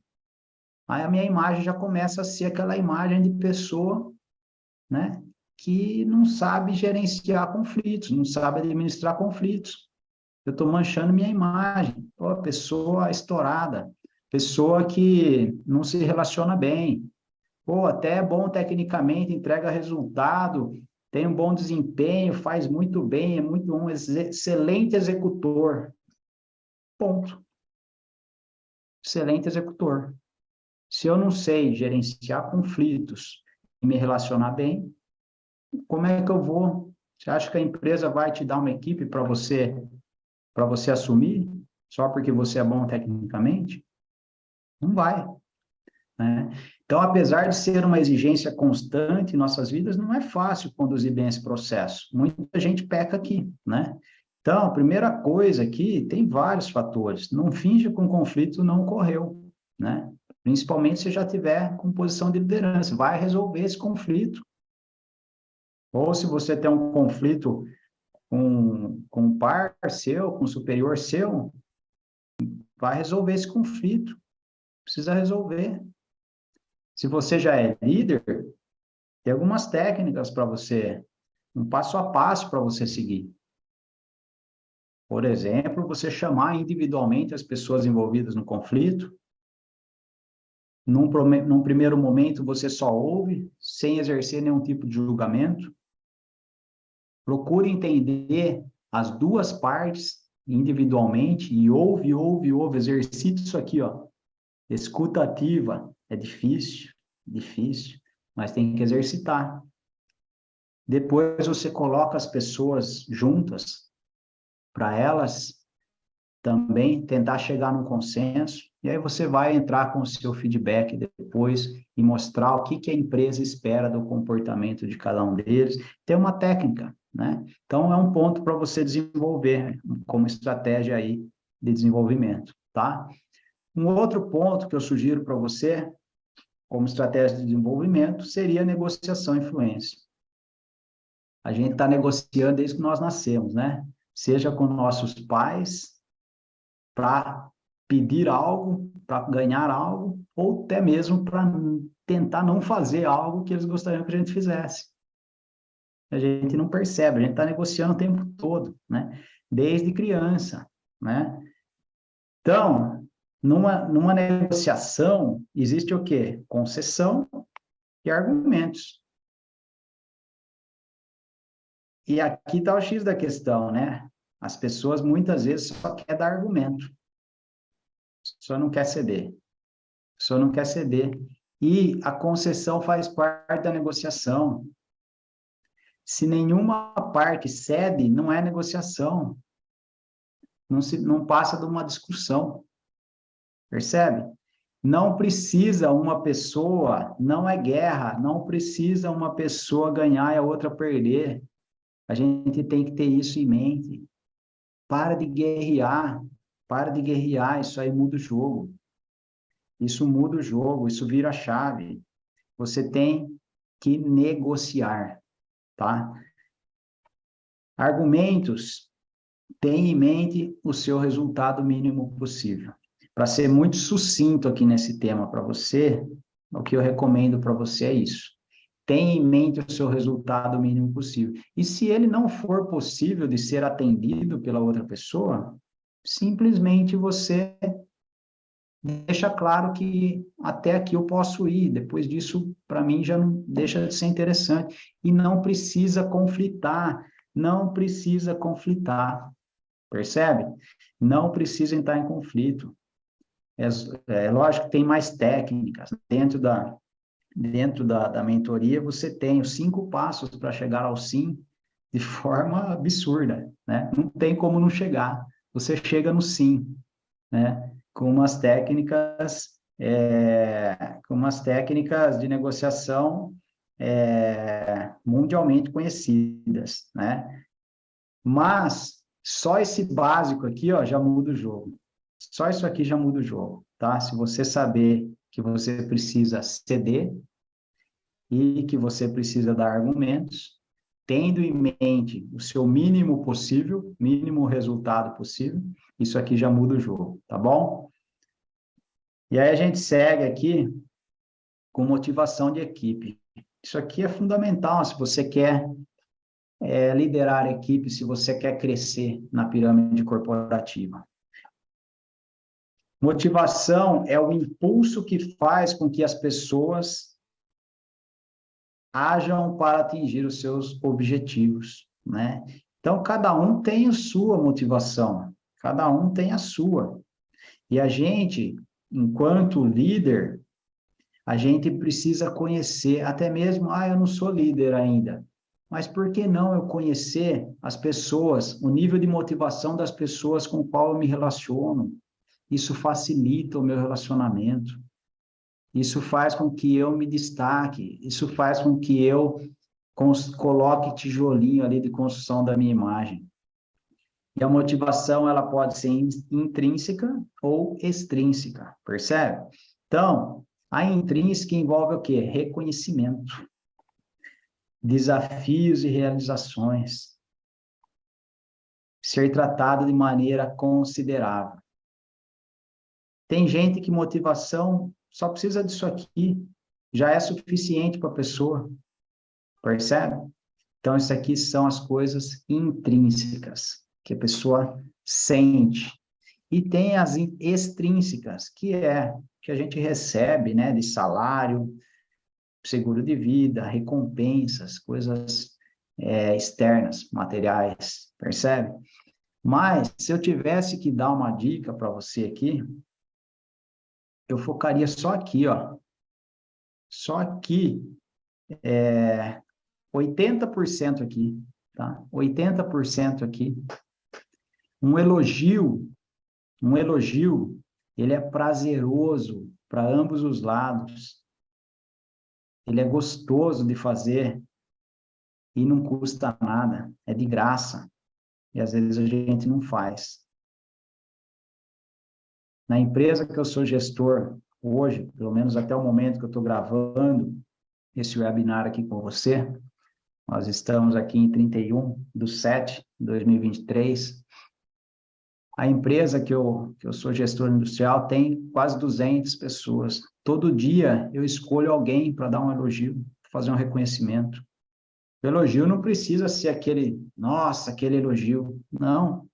aí a minha imagem já começa a ser aquela imagem de pessoa, né, que não sabe gerenciar conflitos, não sabe administrar conflitos. Eu estou manchando minha imagem. Pô, pessoa estourada, pessoa que não se relaciona bem, ou até é bom tecnicamente, entrega resultado, tem um bom desempenho, faz muito bem, é muito um excelente executor. Ponto. Excelente executor. Se eu não sei gerenciar conflitos e me relacionar bem, como é que eu vou? Você acha que a empresa vai te dar uma equipe para você assumir só porque você é bom tecnicamente? Não vai, né? Então, apesar de ser uma exigência constante em nossas vidas, não é fácil conduzir bem esse processo. Muita gente peca aqui, né? Então, a primeira coisa aqui, tem vários fatores. Não finja que um conflito não ocorreu, né? Principalmente se já tiver com posição de liderança. Vai resolver esse conflito. Ou se você tem um conflito com um par seu, com um superior seu, vai resolver esse conflito. precisa resolver. Se você já é líder, tem algumas técnicas para você, um passo a passo para você seguir. Por exemplo, você chamar individualmente as pessoas envolvidas no conflito. Num primeiro momento, você só ouve, sem exercer nenhum tipo de julgamento. Procure entender as duas partes individualmente e ouve. Exercite isso aqui, ó. Escuta ativa. É difícil, mas tem que exercitar. Depois você coloca as pessoas juntas para elas também tentar chegar num consenso, e aí você vai entrar com o seu feedback depois e mostrar o que a empresa espera do comportamento de cada um deles. Tem uma técnica, né? Então, é um ponto para você desenvolver como estratégia aí de desenvolvimento, tá? Um outro ponto que eu sugiro para você, como estratégia de desenvolvimento, seria a negociação e influência. A gente está negociando desde que nós nascemos, né? Seja com nossos pais, para pedir algo, para ganhar algo, ou até mesmo para tentar não fazer algo que eles gostariam que a gente fizesse. A gente não percebe, a gente está negociando o tempo todo, né? Desde criança, né? Então, numa negociação, existe o quê? Concessão e argumentos. E aqui está o X da questão, né? As pessoas muitas vezes só querem dar argumento, só não quer ceder. Só não quer ceder. E a concessão faz parte da negociação. Se nenhuma parte cede, não é negociação. Não passa de uma discussão. Percebe? Não precisa uma pessoa, não é guerra, não precisa uma pessoa ganhar e a outra perder. A gente tem que ter isso em mente. Para de guerrear, isso aí muda o jogo. Isso muda o jogo, isso vira a chave. Você tem que negociar, tá? Argumentos, tenha em mente o seu resultado mínimo possível. Para ser muito sucinto aqui nesse tema para você, o que eu recomendo para você é isso. Tenha em mente o seu resultado mínimo possível. E se ele não for possível de ser atendido pela outra pessoa, simplesmente você deixa claro que até aqui eu posso ir, depois disso, para mim, já não deixa de ser interessante. E não precisa conflitar, percebe? Não precisa entrar em conflito. É lógico que tem mais técnicas. Dentro da mentoria, você tem os 5 passos para chegar ao sim de forma absurda, né? Não tem como não chegar. Você chega no sim, né? Com umas técnicas de negociação mundialmente conhecidas, né? Mas só esse básico aqui, ó, já muda o jogo. Só isso aqui já muda o jogo, tá? Se você saber que você precisa ceder e que você precisa dar argumentos, tendo em mente o seu mínimo possível, mínimo resultado possível, isso aqui já muda o jogo, tá bom? E aí a gente segue aqui com motivação de equipe. Isso aqui é fundamental se você quer liderar a equipe, se você quer crescer na pirâmide corporativa. Motivação é o impulso que faz com que as pessoas hajam para atingir os seus objetivos, né? Então, cada um tem a sua motivação, cada um tem a sua. E a gente, enquanto líder, a gente precisa conhecer, até mesmo, eu não sou líder ainda, mas por que não eu conhecer as pessoas, o nível de motivação das pessoas com qual eu me relaciono? Isso facilita o meu relacionamento. Isso faz com que eu me destaque, isso faz com que eu coloque tijolinho ali de construção da minha imagem. E a motivação, ela pode ser intrínseca ou extrínseca, percebe? Então, a intrínseca envolve o quê? Reconhecimento, desafios e realizações, ser tratado de maneira considerável. Tem gente que motivação só precisa disso aqui, já é suficiente para a pessoa, percebe? Então, isso aqui são as coisas intrínsecas, que a pessoa sente. E tem as extrínsecas, que é que a gente recebe, né, de salário, seguro de vida, recompensas, coisas externas, materiais, percebe? Mas, se eu tivesse que dar uma dica para você aqui, eu focaria só aqui, ó. Só aqui, 80% aqui, tá? 80% aqui. Um elogio, ele é prazeroso para ambos os lados. Ele é gostoso de fazer e não custa nada, é de graça. E às vezes a gente não faz. Na empresa que eu sou gestor hoje, pelo menos até o momento que eu estou gravando esse webinar aqui com você, nós estamos aqui em 31/7/2023. A empresa que eu sou gestor industrial tem quase 200 pessoas. Todo dia eu escolho alguém para dar um elogio, fazer um reconhecimento. O elogio não precisa ser aquele, nossa, aquele elogio. Não.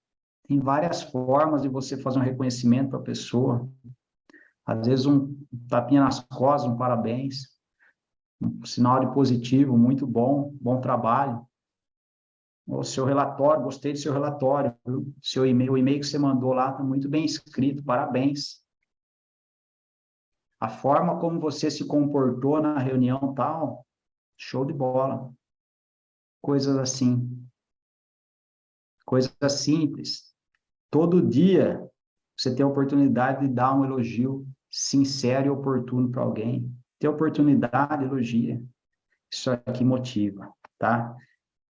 Tem várias formas de você fazer um reconhecimento para a pessoa. Às vezes um tapinha nas costas, um parabéns, um sinal de positivo, muito bom, bom trabalho. O seu relatório, gostei do seu relatório, viu? Seu e-mail, o e-mail que você mandou lá está muito bem escrito, parabéns. A forma como você se comportou na reunião tal, show de bola. Coisas assim. Coisas simples. Todo dia você tem a oportunidade de dar um elogio sincero e oportuno para alguém. Ter oportunidade, elogia. Isso aqui motiva, tá?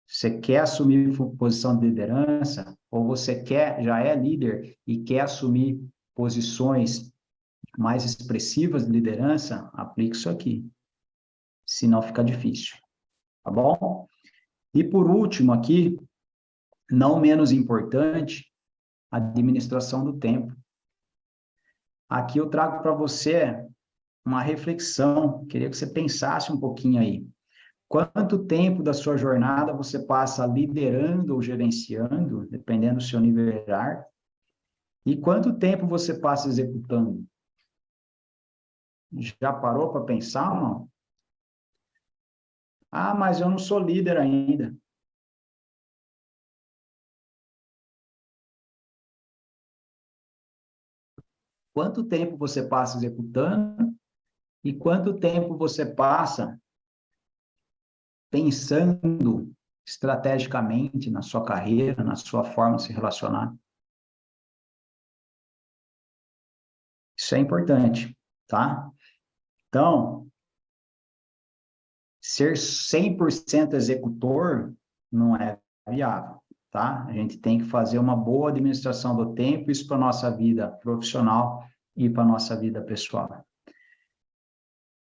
Você quer assumir posição de liderança, ou você já é líder e quer assumir posições mais expressivas de liderança, aplique isso aqui. Senão fica difícil, tá bom? E por último aqui, não menos importante, a administração do tempo. Aqui eu trago para você uma reflexão, queria que você pensasse um pouquinho aí. Quanto tempo da sua jornada você passa liderando ou gerenciando, dependendo do seu nível hierárquico, e quanto tempo você passa executando? Já parou para pensar ou não? Ah, mas eu não sou líder ainda. Quanto tempo você passa executando e quanto tempo você passa pensando estrategicamente na sua carreira, na sua forma de se relacionar? Isso é importante, tá? Então, ser 100% executor não é viável, tá? A gente tem que fazer uma boa administração do tempo, isso para a nossa vida profissional e para a nossa vida pessoal.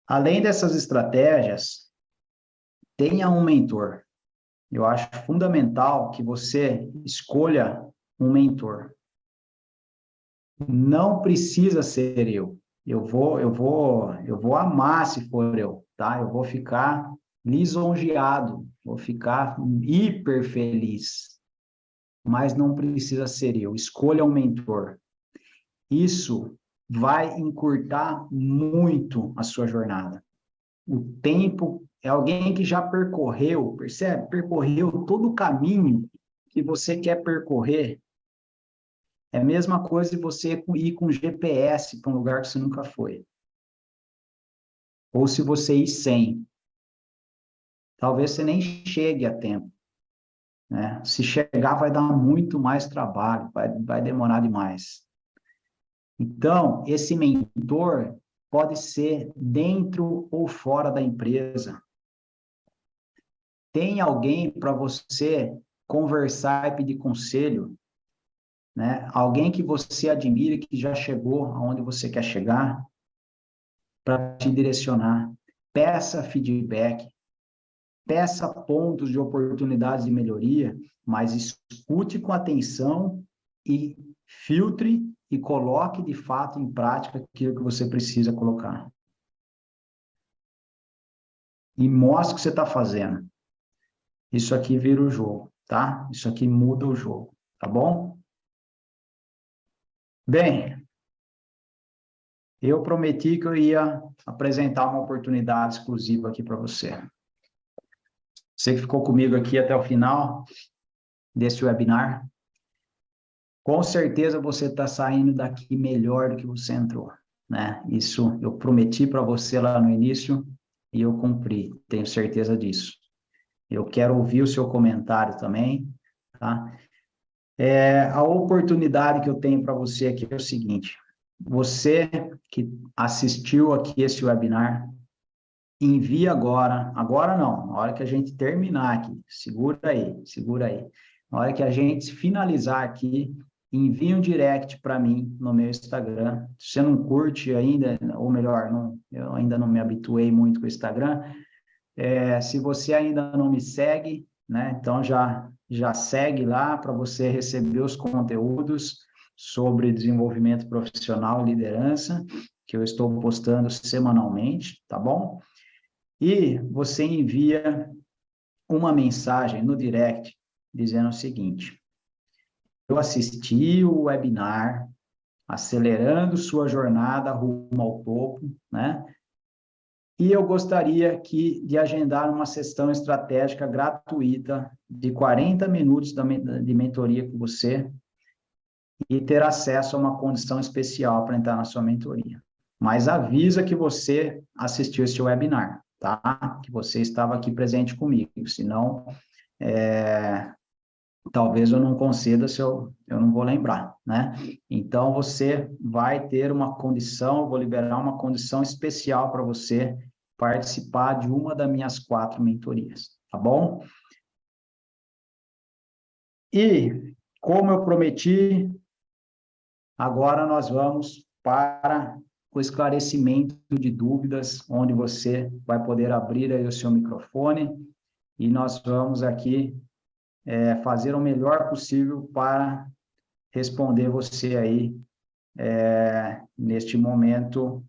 Além dessas estratégias, tenha um mentor. Eu acho fundamental que você escolha um mentor. Não precisa ser eu. Eu vou amar se for eu, tá? Eu vou ficar lisonjeado, vou ficar hiper feliz. Mas não precisa ser eu. Escolha um mentor. Isso vai encurtar muito a sua jornada. O tempo é alguém que já percorreu, percebe? Percorreu todo o caminho que você quer percorrer. É a mesma coisa de você ir com GPS para um lugar que você nunca foi. Ou se você ir sem. Talvez você nem chegue a tempo, né? Se chegar, vai dar muito mais trabalho, vai demorar demais. Então, esse mentor pode ser dentro ou fora da empresa. Tem alguém para você conversar e pedir conselho, né? Alguém que você admira, que já chegou aonde você quer chegar, para te direcionar. Peça feedback, peça pontos de oportunidades de melhoria, mas escute com atenção e filtre e coloque de fato em prática aquilo que você precisa colocar. E mostre o que você está fazendo. Isso aqui vira o jogo, tá? Isso aqui muda o jogo, tá bom? Bem, eu prometi que eu ia apresentar uma oportunidade exclusiva aqui para você. Você que ficou comigo aqui até o final desse webinar, com certeza você está saindo daqui melhor do que você entrou, né? Isso eu prometi para você lá no início e eu cumpri, tenho certeza disso. Eu quero ouvir o seu comentário também, tá? A oportunidade que eu tenho para você aqui é o seguinte: você que assistiu aqui esse webinar, envia agora não, na hora que a gente terminar aqui, segura aí. Na hora que a gente finalizar aqui, envia um direct para mim no meu Instagram. Se você não curte ainda, ou melhor, eu ainda não me habituei muito com o Instagram, se você ainda não me segue, né, então já segue lá para você receber os conteúdos sobre desenvolvimento profissional e liderança, que eu estou postando semanalmente, tá bom? E você envia uma mensagem no direct dizendo o seguinte: eu assisti o webinar Acelerando Sua Jornada Rumo ao Topo, né? E eu gostaria de agendar uma sessão estratégica gratuita de 40 minutos de mentoria com você e ter acesso a uma condição especial para entrar na sua mentoria. Mas avisa que você assistiu esse webinar, tá? Que você estava aqui presente comigo, senão talvez eu não conceda se eu não vou lembrar, né? Então, você vai ter uma condição, eu vou liberar uma condição especial para você participar de uma das minhas 4 mentorias, tá bom? E, como eu prometi, agora nós vamos para o esclarecimento de dúvidas, onde você vai poder abrir aí o seu microfone e nós vamos aqui fazer o melhor possível para responder você aí neste momento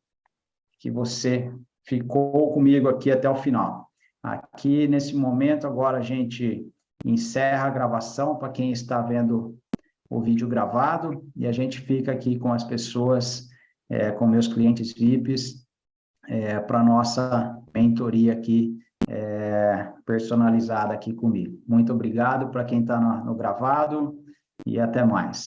que você ficou comigo aqui até o final. Aqui, nesse momento, agora a gente encerra a gravação para quem está vendo o vídeo gravado e a gente fica aqui com as pessoas, com meus clientes VIPs, para a nossa mentoria aqui, personalizada aqui comigo. Muito obrigado para quem está no gravado e até mais.